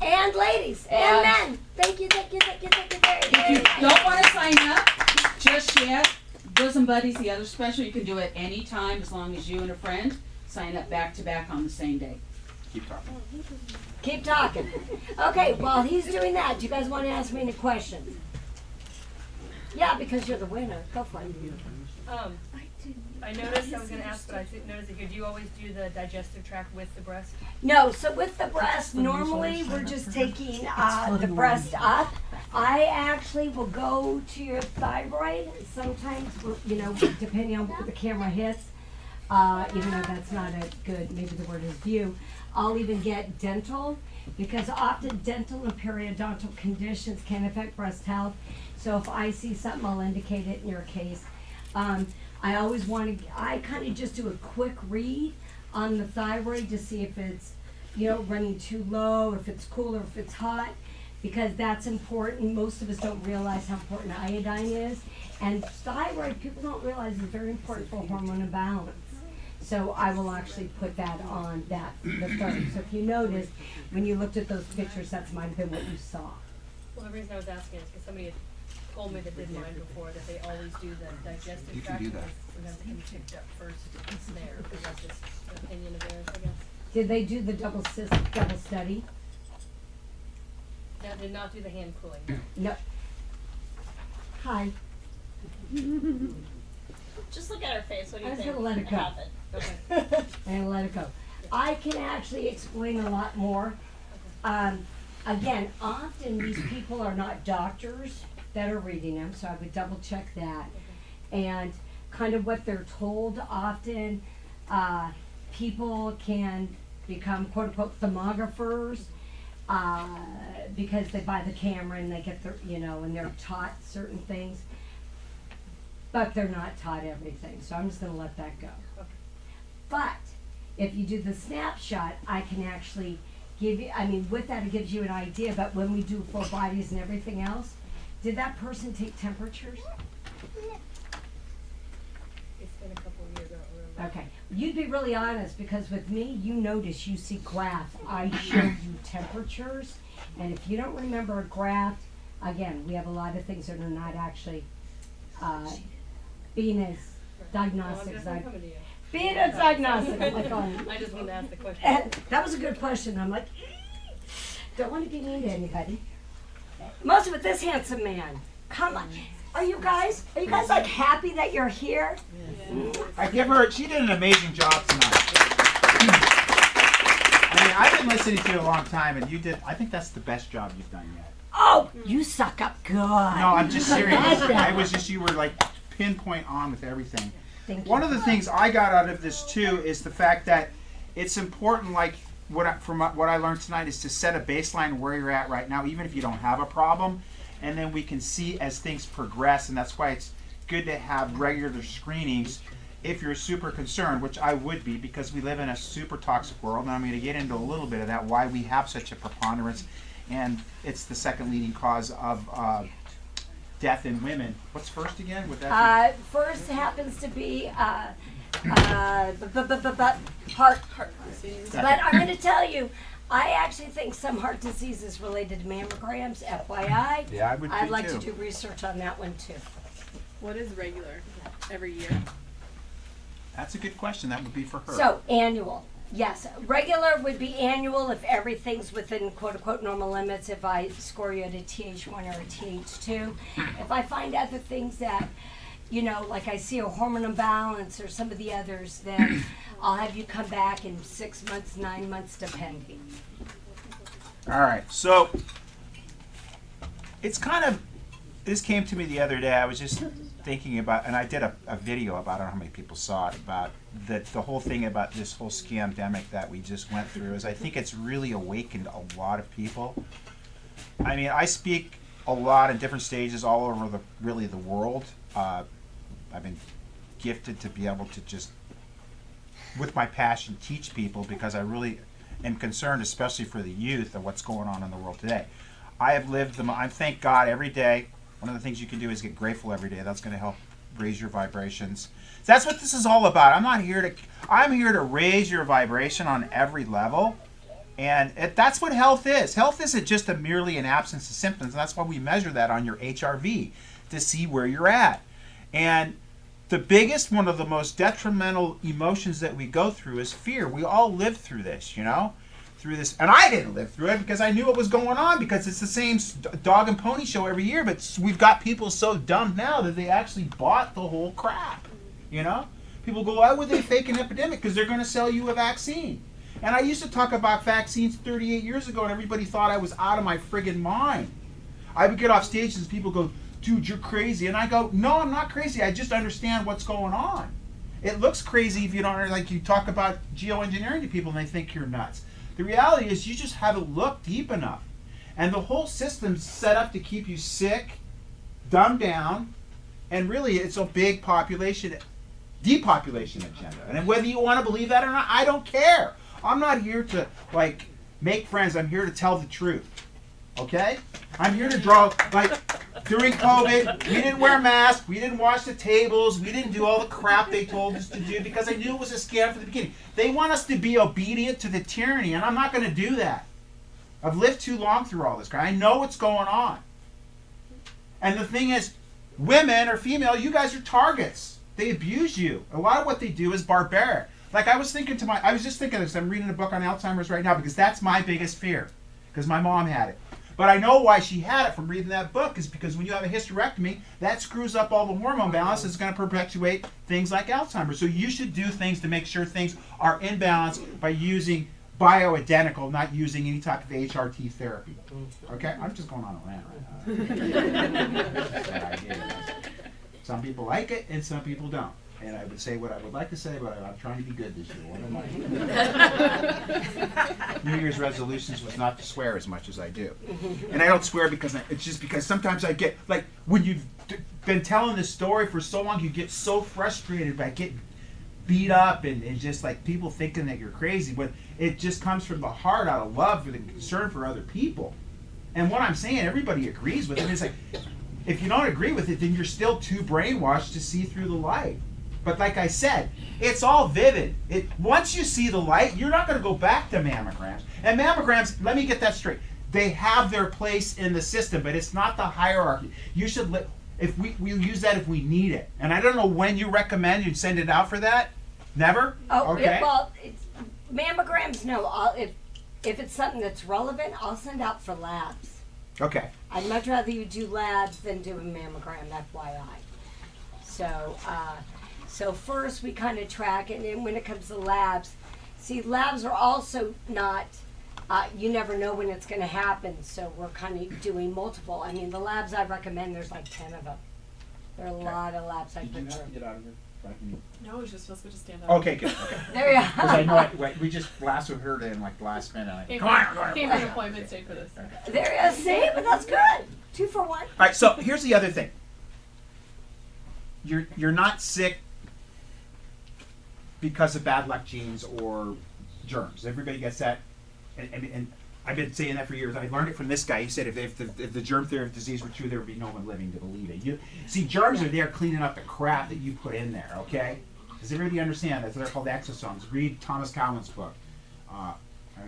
And ladies, and men. Thank you. If you don't want to sign up just yet, Bosom Buddies, the other special, you can do it any time as long as you and a friend sign up back to back on the same day. Keep talking. Keep talking. Okay, while he's doing that, do you guys want to ask me any questions? Yeah, because you're the winner. Go for it. I noticed, I was going to ask, but I didn't notice it here. Do you always do the digestive tract with the breast? No, so with the breast, normally we're just taking the breast up. I actually will go to your thyroid sometimes, depending on what the camera hits, even though that's not a good, maybe the word is view. I'll even get dental, because often dental and periodontal conditions can affect breast health. So if I see something, I'll indicate it in your case. I always I kind of just do a quick read on the thyroid to see if it's running too low, if it's cool or if it's hot, because that's important. Most of us don't realize how important iodine is. And thyroid, people don't realize is very important for hormone imbalance. So I will actually put that on the third. So if you notice, when you looked at those pictures, that's might have been what you saw. Well, the reason I was asking is because somebody had told me that did mine before, that they always do the digestive You can tract. do that. Sometimes it can be picked up first there, because that's just an opinion of theirs, I guess. Did they do the double study? That did not do the hand cooling. No. Hi. Just look at her face. What do I you was think gonna let it go. happened? Okay. And let it go. I can actually explain a lot more. Again, often these people are not doctors that are reading them, so I would double check that. And kind of what they're told often, people can become quote unquote thermographers, because they buy the camera and they get their, and they're taught certain things. But they're not taught everything, so I'm just gonna let that go. But if you do the snapshot, I can actually give you, with that it gives you an idea, but when we do full bodies and everything else, did that person take temperatures? It's been a couple of years, I don't remember. Okay, you'd be really honest, because with me, you notice, you see graphs, I show you temperatures, and if you don't remember a graph, again, we have a lot of things that are not actually, being as diagnostic as I, Coming to you. being as diagnostic, I'm like, oh, I just wanted to ask the question. and that was a good question. I'm like, don't want to be mean to anybody. Most of it, this handsome man. Come on. Are you guys like happy that you're here? I give her, she did an amazing job tonight. I've been listening to you a long time, and you did, I think that's the best job you've done yet. Oh, you suck up good. No, I'm just serious. You were like pinpoint on with everything. Thank you. One of the things I got out of this too is the fact that it's important, like from what I learned tonight, is to set a baseline where you're at right now, even if you don't have a problem, and then we can see as things progress, and that's why it's good to have regular screenings if you're super concerned, which I would be, because we live in a super toxic world, and I'm going to get into a little bit of that, why we have such a preponderance, and it's the second leading cause of death in women. What's first again? Would that First happens to be heart. But I'm going to tell you, I actually think some heart disease is related to mammograms. FYI. Yeah, I would I'd too, like too. to do research on that one too. What is regular every year? That's a good question. That would be for her. So annual. Yes, regular would be annual if everything's within quote unquote normal limits. If I score you at a TH1 or a TH2, if I find other things that, like I see a hormone imbalance or some of the others, then I'll have you come back in 6 months, 9 months, depending. All right, so it's kind of, this came to me the other day. I was just thinking about, and I did a video about, I don't know how many people saw it, about the whole thing about this whole scamdemic that we just went through. Is I think it's really awakened a lot of people. I mean, I speak a lot in different stages all over the world. I've been gifted to be able to just, with my passion, teach people, because I really am concerned, especially for the youth, of what's going on in the world today. I have lived I thank God every day. One of the things you can do is get grateful every day. That's going to help raise your vibrations. So that's what this is all about. I'm here to raise your vibration on every level. And that's what health is. Health isn't just merely an absence of symptoms. And that's why we measure that on your HRV, to see where you're at. And the biggest, one of the most detrimental emotions that we go through is fear. We all live through this, through this. And I didn't live through it because I knew what was going on, because it's the same dog and pony show every year. But we've got people so dumb now that they actually bought the whole crap, People go, why would they fake an epidemic? Because they're going to sell you a vaccine. And I used to talk about vaccines 38 years ago, and everybody thought I was out of my friggin' mind. I would get off stage and people go, dude, you're crazy. And I go, no, I'm not crazy. I just understand what's going on. It looks crazy if you don't, like you talk about geoengineering to people and they think you're nuts. The reality is you just haven't looked deep enough. And the whole system's set up to keep you sick, dumbed down, and really it's a big depopulation agenda. And whether you want to believe that or not, I don't care. I'm not here to like make friends. I'm here to tell the truth. Okay? I'm here to draw, like, during COVID, we didn't wear masks, we didn't wash the tables, we didn't do all the crap they told us to do because I knew it was a scam from the beginning. They want us to be obedient to the tyranny, and I'm not going to do that. I've lived too long through all this crap. I know what's going on. And the thing is, women or female, you guys are targets. They abuse you. A lot of what they do is barbaric. Like I was just thinking of this, I'm reading a book on Alzheimer's right now because that's my biggest fear. Because my mom had it. But I know why she had it from reading that book is because when you have a hysterectomy, that screws up all the hormone balance. It's going to perpetuate things like Alzheimer's. So you should do things to make sure things are in balance by using bioidentical, not using any type of HRT therapy. Okay? I'm just going on a rant right now. Some people like it and some people don't. And I would say what I would like to say, but I'm trying to be good this year. What am I? New Year's resolutions was not to swear as much as I do. And I don't swear because it's just because sometimes I get, like, when you've been telling this story for so long, you get so frustrated by getting beat up and just like people thinking that you're crazy. But it just comes from the heart out of love and concern for other people. And what I'm saying, everybody agrees with it. It's like, if you don't agree with it, then you're still too brainwashed to see through the light. But like I said, it's all vivid. Once you see the light, you're not going to go back to mammograms. And mammograms, let me get that straight. They have their place in the system, but it's not the hierarchy. You should we'll use that if we need it. And I don't know when you recommend you send it out for that. Never? Oh, okay. Mammograms, no. If it's something that's relevant, I'll send out for labs. Okay. I'd much rather you do labs than do a mammogram, FYI. So first we kind of track it, and then when it comes to labs, see, labs are also not, you never know when it's going to happen, so we're kind of doing multiple. I mean, the labs I recommend, there's like 10 of them. There are a lot of labs I put through. Get out of here? No, it just feels good to stand up. Okay, good. Okay. There you Because I know we just heard it in like the last minute. Came Come for an appointment, stayed for this. There you see, but that's good. 2 for 1. All right, so here's the other thing. You're not sick because of bad luck genes or germs. Everybody gets that. And I've been saying that for years. I learned it from this guy. He said if the germ theory of disease were true, there would be no one living to believe it. See, germs are there cleaning up the crap that you put in there, okay? Does everybody understand that? They're called exosomes. Read Thomas Cowan's book. I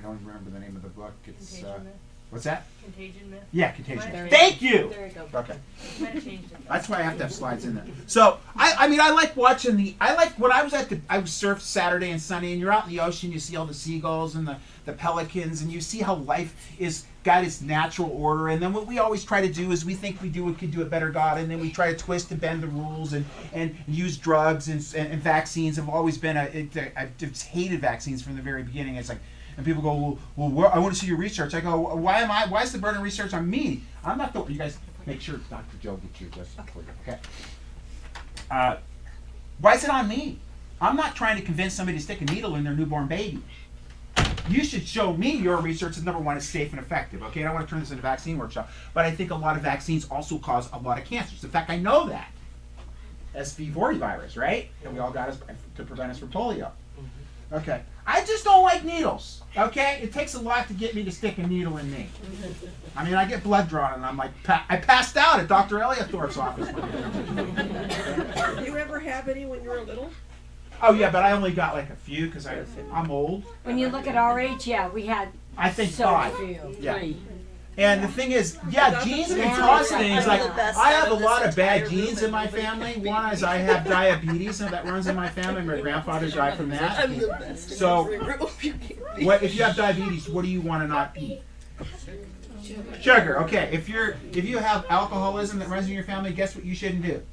don't even remember the name of the book. It's Contagion myth. What's that? Contagion myth. Yeah, contagion. There Thank you! There you go. Okay. Might have changed it. That's why I have to have slides in there. So I mean I like watching when I was surfed Saturday and Sunday, and you're out in the ocean, you see all the seagulls and the pelicans, and you see how life is got its natural order. And then what we always try to do is we think we could do a better God, and then we try to twist and bend the rules and use drugs and vaccines have always been I've hated vaccines from the very beginning. It's like. And people go, well, I want to see your research. I go, why is the burden of research on me? I'm not the, you guys make sure Dr. Joe gets you just for you, okay? Why is it on me? I'm not trying to convince somebody to stick a needle in their newborn baby. You should show me your research is, number one, is safe and effective, okay? I don't want to turn this into a vaccine workshop, but I think a lot of vaccines also cause a lot of cancers. In fact, I know that. SV40 virus, right? And we all got us to prevent us from polio. Okay. I just don't like needles. Okay? It takes a lot to get me to stick a needle in me. I mean, I get blood drawn and I'm like, I passed out at Dr. Eliathorpe's office. Did you ever have any when you were little? Oh yeah, but I only got like a few because I'm old. When you look at our age, yeah, we had I think so 5. few. Yeah. And the thing is, yeah, genes can cause things. Like, I have a lot of bad genes in my family. One is I have diabetes, and that runs in my family. My grandfather died from that. So, what if you have diabetes? What do you want to not eat? Sugar. Okay. If you have alcoholism that runs in your family, guess what you shouldn't do?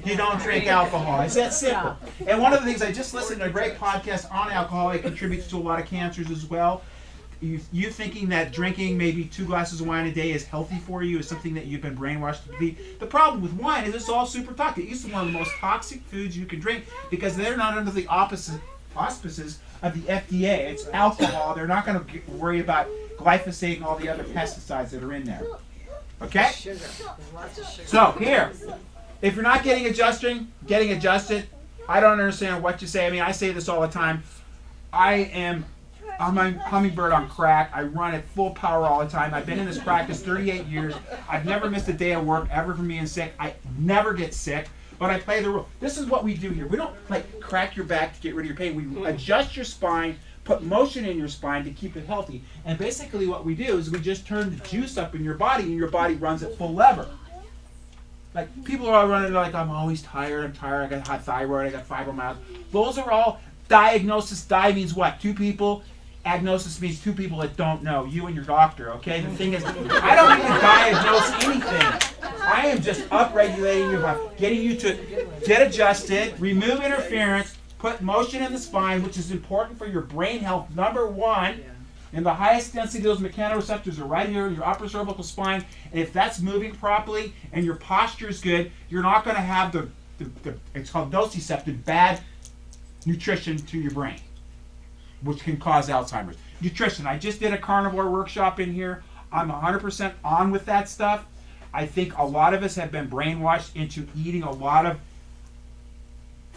You don't drink alcohol. It's that simple. And one of the things I just listened to a great podcast on alcohol. It contributes to a lot of cancers as well. You thinking that drinking maybe 2 glasses of wine a day is healthy for you is something that you've been brainwashed to be. The problem with wine is it's all super toxic. It's one of the most toxic foods you can drink because they're not under the auspices of the FDA. It's alcohol. They're not going to worry about glyphosate and all the other pesticides that are in there. Okay? So here, if you're not getting adjusted, I don't understand what you say. I mean, I say this all the time. I am I'm a hummingbird on crack. I run at full power all the time. I've been in this practice 38 years. I've never missed a day of work ever from being sick. I never get sick, but I play the rule. This is what we do here. We don't like crack your back to get rid of your pain. We adjust your spine, put motion in your spine to keep it healthy. And basically what we do is we just turn the juice up in your body, and your body runs at full lever. Like, people are all running like, I'm always tired, I got high thyroid, I got fibromyalgia. Those are all diagnosis. Di means what? Two people. Agnosis means two people that don't know. You and your doctor, okay? The thing is, I don't need to diagnose anything. I am just upregulating your body, getting you to get adjusted, remove interference, put motion in the spine, which is important for your brain health, number one. And the highest density of those mechanoreceptors are right here in your upper cervical spine. And if that's moving properly and your posture is good, you're not going to have the it's called nociceptive, bad nutrition to your brain, which can cause Alzheimer's. Nutrition. I just did a carnivore workshop in here. I'm 100% on with that stuff. I think a lot of us have been brainwashed into eating a lot of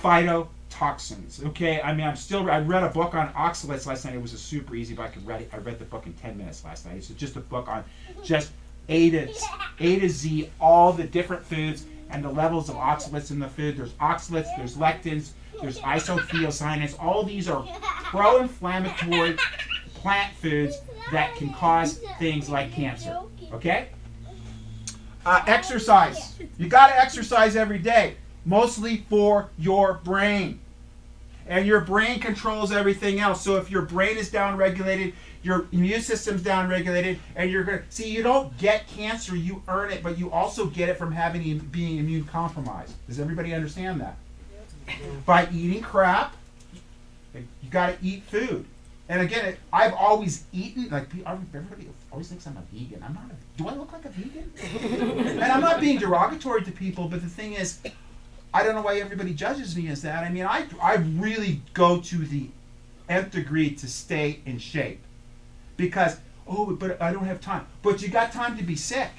phytotoxins. Okay, I mean, I read a book on oxalates last night. It was a super easy book. I read the book in 10 minutes last night. It's just a book on just A to Z, all the different foods and the levels of oxalates in the food. There's oxalates, there's lectins, there's isothiocyanates. All these are pro-inflammatory plant foods that can cause things like cancer. Okay? Exercise. You got to exercise every day, mostly for your brain. And your brain controls everything else. So if your brain is downregulated, your immune system's downregulated, and you're going to see, you don't get cancer, you earn it, but you also get it from being immune compromised. Does everybody understand that? By eating crap, you got to eat food. And again, I've always eaten, like, everybody always thinks I'm a vegan. I'm not. Do I look like a vegan? And I'm not being derogatory to people, but the thing is, I don't know why everybody judges me as that. I mean, I really go to the nth degree to stay in shape. Because, but I don't have time. But you got time to be sick.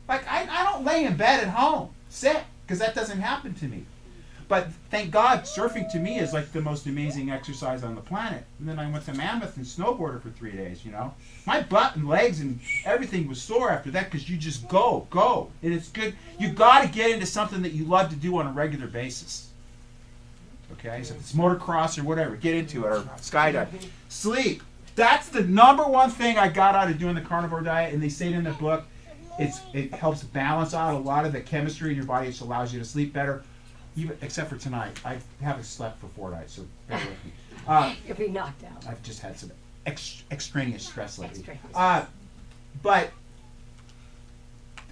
Like, I don't lay in bed at home sick, because that doesn't happen to me. But thank God, surfing to me is like the most amazing exercise on the planet. And then I went to Mammoth and snowboarded for 3 days, you know. My butt and legs and everything was sore after that, because you just go. And it's good. You got to get into something that you love to do on a regular basis. Okay? So if it's motocross or whatever, get into it, or skydive. Sleep. That's the number one thing I got out of doing the carnivore diet, and they say it in the book. It helps balance out a lot of the chemistry in your body, which allows you to sleep better. Except for tonight, I haven't slept for 4 nights, so bear with me. You'll be knocked out. I've just had some extraneous stress lately. Extraneous. But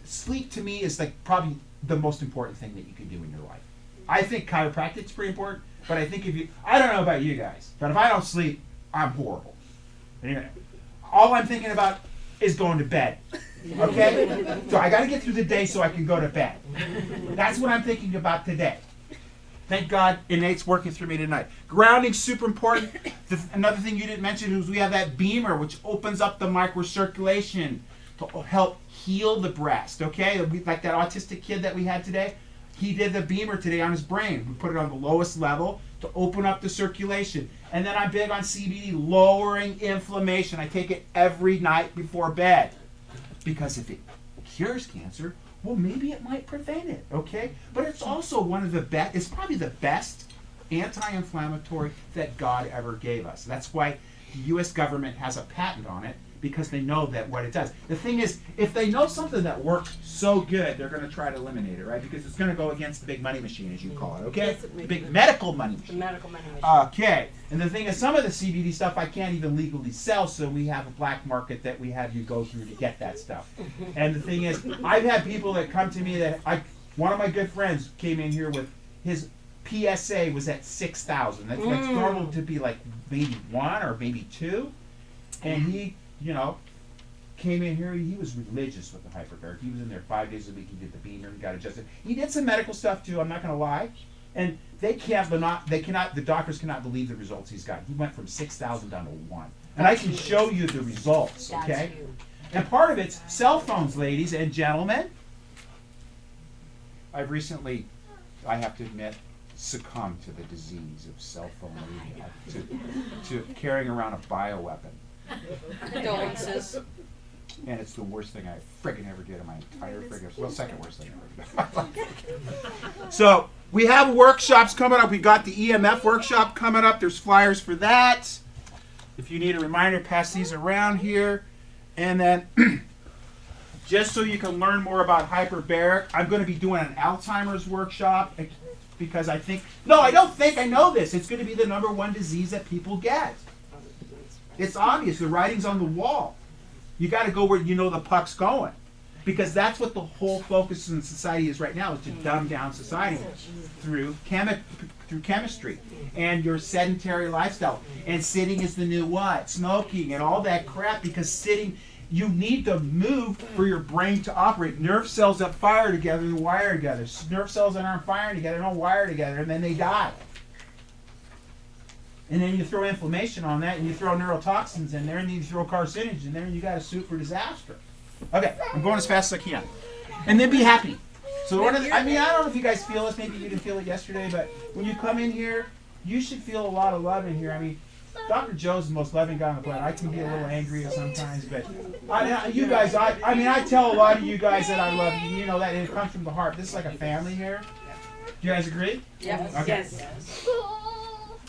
sleep to me is like probably the most important thing that you can do in your life. I think chiropractic is pretty important, but I think I don't know about you guys, but if I don't sleep, I'm horrible. Anyway, all I'm thinking about is going to bed. Okay? So I got to get through the day so I can go to bed. That's what I'm thinking about today. Thank God Innate's working through me tonight. Grounding's super important. Another thing you didn't mention is we have that beamer, which opens up the microcirculation to help heal the breast. Okay? Like that autistic kid that we had today. He did the beamer today on his brain. We put it on the lowest level to open up the circulation. And then I'm big on CBD, lowering inflammation. I take it every night before bed. Because if it cures cancer, well, maybe it might prevent it, okay? But it's also one of the best, it's probably the best anti-inflammatory that God ever gave us. That's why the U.S. government has a patent on it, because they know that what it does. The thing is, if they know something that works so good, they're going to try to eliminate it, right? Because it's going to go against the big money machine, as you call it, okay? The big medical money machine. The medical money machine. Okay. And the thing is, some of the CBD stuff I can't even legally sell, so we have a black market that we have you go through to get that stuff. And the thing is, I've had people that come to me that one of my good friends came in here with his PSA was at 6,000. That's like normal to be like maybe 1 or maybe 2. And he, you know, came in here. He was religious with the hyperbaric. He was in there 5 days a week. He did the beamer and got adjusted. He did some medical stuff too. I'm not going to lie. And the doctors cannot believe the results he's got. He went from 6,000 down to 1. And I can show you the results, okay? And part of it's cell phones, ladies and gentlemen. I have to admit, succumb to the disease of cell phone media, to carrying around a bioweapon. Condolences. And it's the worst thing I friggin' ever did in my entire friggin', well, second worst thing I ever did. So, we have workshops coming up. We got the EMF workshop coming up. There's flyers for that. If you need a reminder, pass these around here. And then, just so you can learn more about hyperbaric, I'm going to be doing an Alzheimer's workshop because I know this. It's going to be the #1 disease that people get. It's obvious. The writing's on the wall. You got to go where you know the puck's going, because that's what the whole focus in society is right now, is to dumb down society through chemistry and your sedentary lifestyle. And sitting is the new what? Smoking and all that crap, because sitting, you need to move for your brain to operate. Nerve cells that fire together, they wire together. Nerve cells that aren't firing together don't wire together, and then they die. And then you throw inflammation on that, and you throw neurotoxins in there, and then you throw carcinogens in there, and you got a suit for disaster. Okay, I'm going as fast as I can. And then be happy. So I don't know if you guys feel this, maybe you didn't feel it yesterday, but when you come in here, you should feel a lot of love in here. I mean, Dr. Joe's the most loving guy on the planet. I can be a little angry sometimes, but you guys, I tell a lot of you guys that I love you. You know that, and it comes from the heart. This is like a family here. Do you guys agree? Yes. Okay. Yes.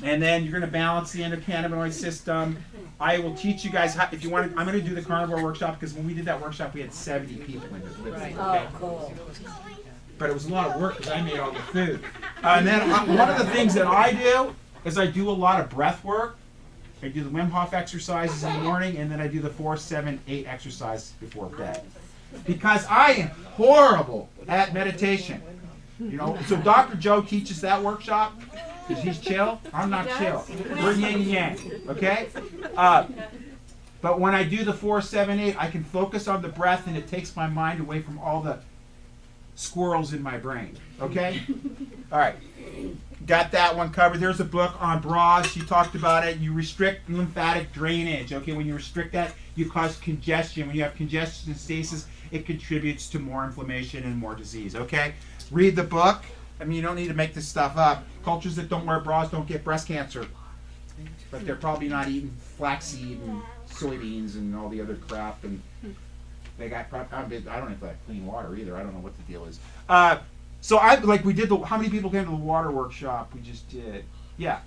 And then you're going to balance the endocannabinoid system. I will teach you guys how, if you want. I'm going to do the carnivore workshop, because when we did that workshop, we had 70 people in it. Okay? Oh, cool. But it was a lot of work because I made all the food. And then one of the things that I do is I do a lot of breath work. I do the Wim Hof exercises in the morning, and then I do the 4-7-8 exercise before bed. Because I am horrible at meditation. You know, so Dr. Joe teaches that workshop because he's chill. I'm not chill. We're yin and yang, okay? But when I do the 4-7-8, I can focus on the breath, and it takes my mind away from all the squirrels in my brain, okay? All right, got that one covered. There's a book on bras. She talked about it. You restrict lymphatic drainage, okay? When you restrict that, you cause congestion. When you have congestion and stasis, it contributes to more inflammation and more disease, okay? Read the book. I mean, you don't need to make this stuff up. Cultures that don't wear bras don't get breast cancer, but they're probably not eating flaxseed and soybeans and all the other crap, and they got, I don't know if they have clean water either. I don't know what the deal is. So we did how many people came to the water workshop we just did? Yeah.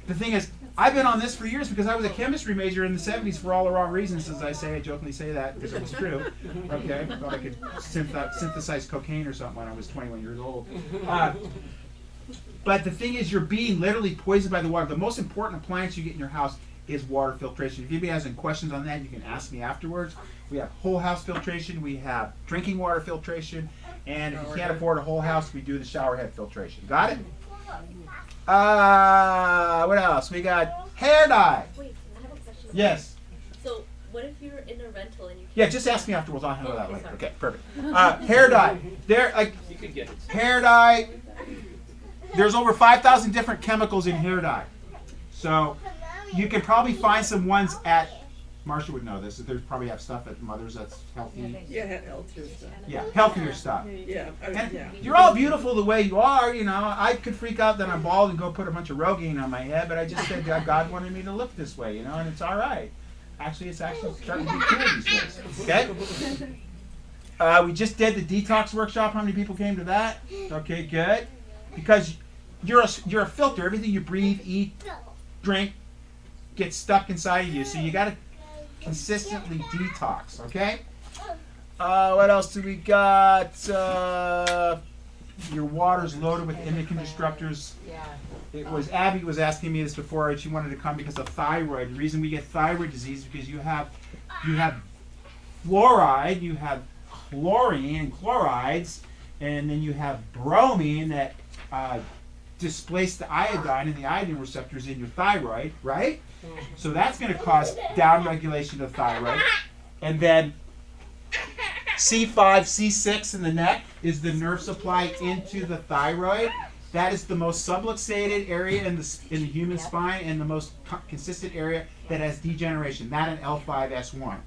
The thing is, I've been on this for years because I was a chemistry major in the 70s for all the wrong reasons, as I jokingly say that because it was true. Okay, I thought I could synthesize cocaine or something when I was 21 years old. But the thing is, you're being literally poisoned by the water. The most important appliance you get in your house is water filtration. If anybody has any questions on that, you can ask me afterwards. We have whole house filtration, we have drinking water filtration, and if you can't afford a whole house, we do the shower head filtration. Got it? What else? We got hair dye. Wait, I have a question. Yes. So, what if you're in a rental and you can't? Yeah, just ask me afterwards. I'll handle that later. Okay, perfect. Hair dye. You can get it. Hair dye. There's over 5,000 different chemicals in hair dye. So you can probably find some ones at, Marsha would know this, they probably have stuff at Mother's that's healthy. Yeah, healthier stuff. Yeah, healthier stuff. Yeah, And yeah. you're all beautiful the way you are, you know. I could freak out that I'm bald and go put a bunch of Rogaine on my head, but I just said God wanted me to look this way, you know, and it's all right. Actually, it's starting to be cool these days. Okay? We just did the detox workshop. How many people came to that? Okay, good. Because you're a filter. Everything you breathe, eat, drink gets stuck inside of you. So you got to consistently detox, okay? What else do we got? Your water's loaded with endocrine disruptors. Abby was asking me this before, and she wanted to come because of thyroid. The reason we get thyroid disease is because you have fluoride, you have chlorine and chlorides, and then you have bromine that displace the iodine and the iodine receptors in your thyroid, right? So that's going to cause downregulation of thyroid. And then C5, C6 in the neck is the nerve supply into the thyroid. That is the most subluxated area in the human spine and the most consistent area that has degeneration. That and L5S1.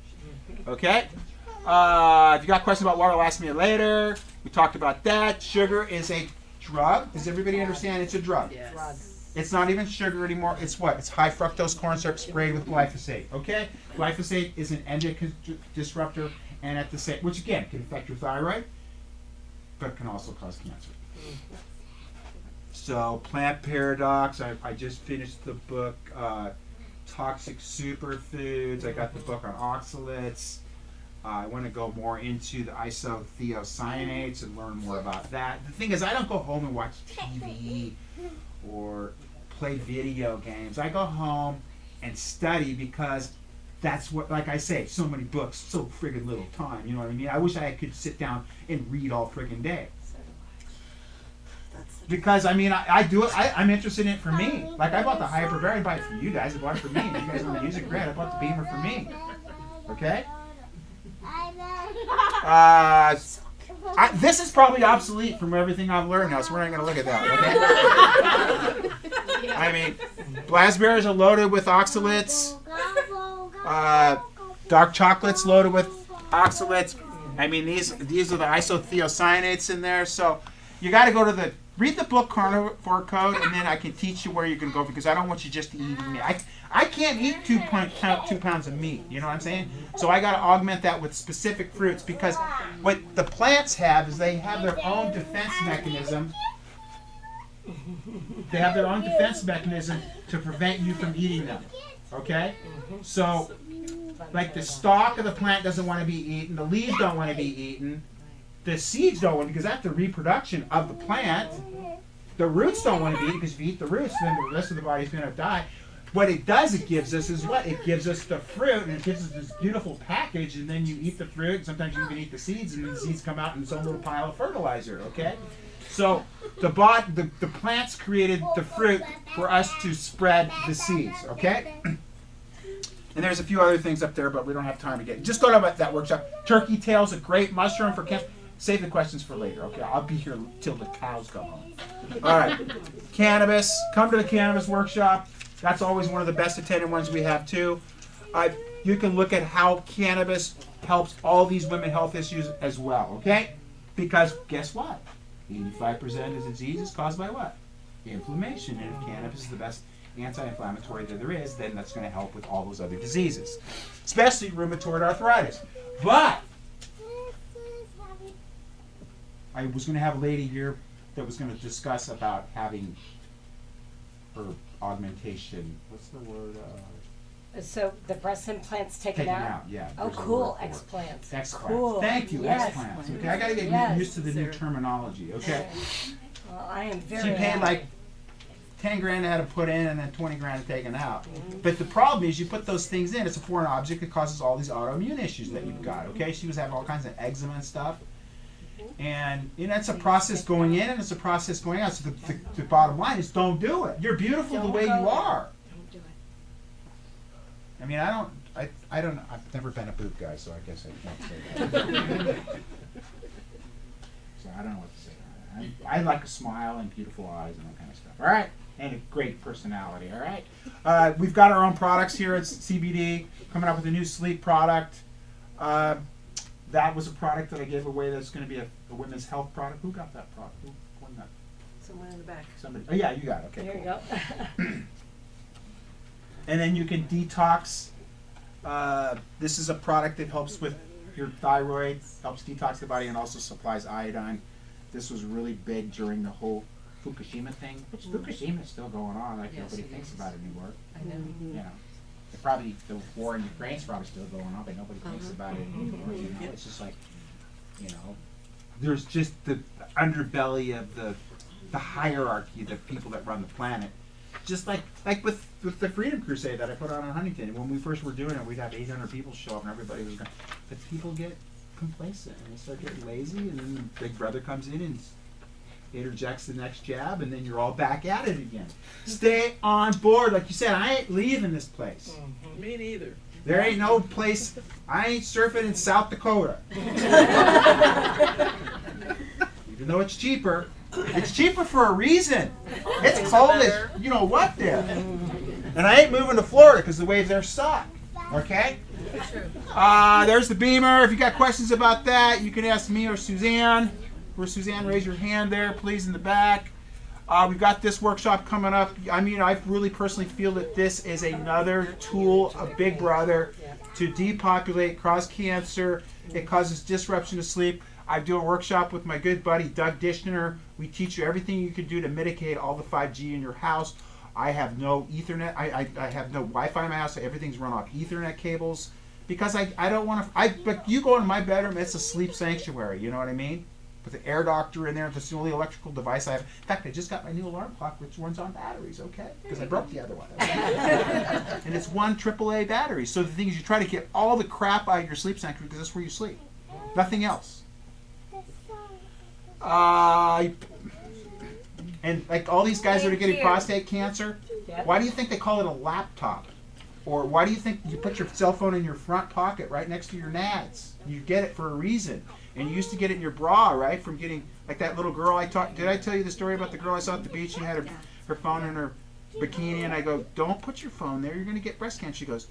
Okay? If you got questions about water, ask me later. We talked about that. Sugar is a drug. Does everybody understand? It's a drug. Yes. It's not even sugar anymore. It's what? It's high fructose corn syrup sprayed with glyphosate. Okay? Glyphosate is an endocrine disruptor, and at the same, which again can affect your thyroid, but can also cause cancer. So, Plant Paradox. I just finished the book, Toxic Superfoods. I got the book on oxalates. I want to go more into the isothiocyanates and learn more about that. The thing is, I don't go home and watch TV or play video games. I go home and study because that's what, like I say, so many books, so friggin' little time. You know what I mean? I wish I could sit down and read all friggin' day. Because, I mean, I do it, I'm interested in it for me. Like, I bought the Hyper-Bear, I bought it for you guys, I bought it for me. And you guys want to use it, great. I bought the Beamer for me. Okay? This is probably obsolete from everything I've learned now, so we're not going to look at that, okay? I mean, blackberries are loaded with oxalates. Dark chocolate's loaded with oxalates. I mean, these are the isothiocyanates in there, so you got to go to the, read the book Carnivore Code, and then I can teach you where you can go, because I don't want you just to eat meat. I can't eat 2 pounds of meat, you know what I'm saying? So I got to augment that with specific fruits, because what the plants have is they have their own defense mechanism. They have their own defense mechanism to prevent you from eating them, okay? So, like the stalk of the plant doesn't want to be eaten, the leaves don't want to be eaten, the seeds don't want to, because that's the reproduction of the plant. The roots don't want to be eaten, because if you eat the roots, then the rest of the body's going to die. What it does, it gives us is what? It gives us the fruit, and it gives us this beautiful package, and then you eat the fruit, and sometimes you even eat the seeds, and the seeds come out in its own little pile of fertilizer, okay? So the plants created the fruit for us to spread the seeds, okay? And there's a few other things up there, but we don't have time to get. Just go to that workshop. Turkey tail's a great mushroom for cancer. Save the questions for later, okay? I'll be here till the cows come home. All right. Cannabis. Come to the cannabis workshop. That's always one of the best attended ones we have, too. You can look at how cannabis helps all these women health issues as well, okay? Because guess what? 85% of disease is caused by what? Inflammation. And if cannabis is the best anti-inflammatory that there is, then that's going to help with all those other diseases, especially rheumatoid arthritis. But I was going to have a lady here that was going to discuss about having her augmentation. What's the word? So the breast implants taken Taken out? out, yeah. Oh, There's a cool. word for it. Explants. Explants. Cool. Thank you. Yes. Explants. Okay, I got to get Yes. used to the new terminology. Okay. Well, I am very She paid happy. like 10 grand to have to put in and then 20 grand to taken out. But the problem is you put those things in, it's a foreign object that causes all these autoimmune issues that you've got, okay? She was having all kinds of eczema and stuff. And you know, it's a process going in and it's a process going out. So the bottom line is don't do it. You're beautiful the way you are. Don't do it. I mean, I don't know. I've never been a boob guy, so I guess I can't say that. So I don't know what to say. I like a smile and beautiful eyes and that kind of stuff. All right? And a great personality, all right? We've got our own products here at CBD, coming up with a new sleep product. That was a product that I gave away that's going to be a women's health product. Who got that product? Who won that? Someone in the back. Somebody. Oh, yeah, you got it. Okay, There cool. you go. And then you can detox. This is a product that helps with your thyroid, helps detox the body, and also supplies iodine. This was really big during the whole Fukushima thing, which Fukushima is still going on. Like Yes, nobody it thinks is. about it anymore. I know. You know, probably the war in Ukraine is probably still going on, but nobody thinks about it anymore. You know, it's just like, you know, there's just the underbelly of the hierarchy, the people that run the planet. Just like with the Freedom Crusade that I put on in Huntington. When we first were doing it, we'd have 800 people show up and everybody was going. But people get complacent and they start getting lazy, and then Big Brother comes in and interjects the next jab, and then you're all back at it again. Stay on board. Like you said, I ain't leaving this place. Me neither. There ain't no place. I ain't surfing in South Dakota. Even though it's cheaper. It's cheaper for a reason. It's cold as you know what there. And I ain't moving to Florida because the waves there suck. Okay? There's the Beamer. If you got questions about that, you can ask me or Suzanne. Where Suzanne, raise your hand there, please, in the back. We've got this workshop coming up. I mean, I really personally feel that this is another tool of Big Brother to depopulate, cause cancer. It causes disruption to sleep. I do a workshop with my good buddy Doug Dishner. We teach you everything you can do to mitigate all the 5G in your house. I have no Ethernet. I have no Wi-Fi in my house. So everything's run off Ethernet cables because I don't want to. But you go in my bedroom, it's a sleep sanctuary. You know what I mean? With the air doctor in there, that's the only electrical device I have. In fact, I just got my new alarm clock, which runs on batteries, okay? Because I broke the other one. And it's one AAA battery. So the thing is, you try to get all the crap out of your sleep sanctuary because that's where you sleep. Nothing else. And like all these guys that are getting prostate cancer, why do you think they call it a laptop? Or why do you think you put your cell phone in your front pocket right next to your nads? You get it for a reason. And you used to get it in your bra, right? From getting, like that little girl I talked, did I tell you the story about the girl I saw at the beach? She had her phone in her bikini, and I go, don't put your phone there, you're going to get breast cancer. She goes,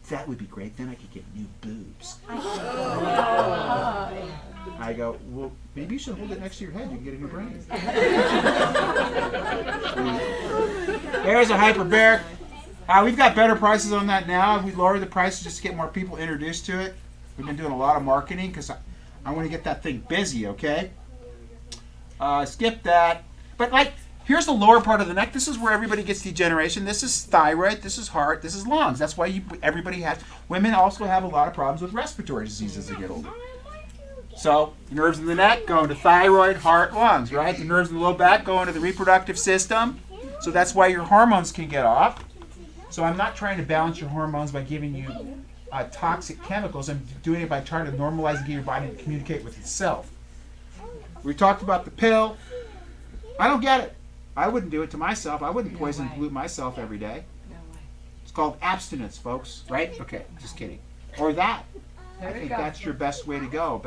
that would be great, then I could get new boobs. I go, well, maybe you should hold it next to your head, you can get a new brain. There's a hyperbaric. We've got better prices on that now. We lowered the prices just to get more people introduced to it. We've been doing a lot of marketing because I want to get that thing busy, okay? Skip that. But like, here's the lower part of the neck. This is where everybody gets degeneration. This is thyroid, this is heart, this is lungs. That's why everybody has. Women also have a lot of problems with respiratory disease as they get older. So, nerves in the neck go into thyroid, heart, lungs, right? The nerves in the low back go into the reproductive system. So that's why your hormones can get off. So I'm not trying to balance your hormones by giving you toxic chemicals. I'm doing it by trying to normalize and get your body to communicate with itself. We talked about the pill. I don't get it. I wouldn't do it to myself. I wouldn't poison and pollute myself every day. It's called abstinence, folks. Right? Okay, just kidding. Or that. I think that's your best way to go.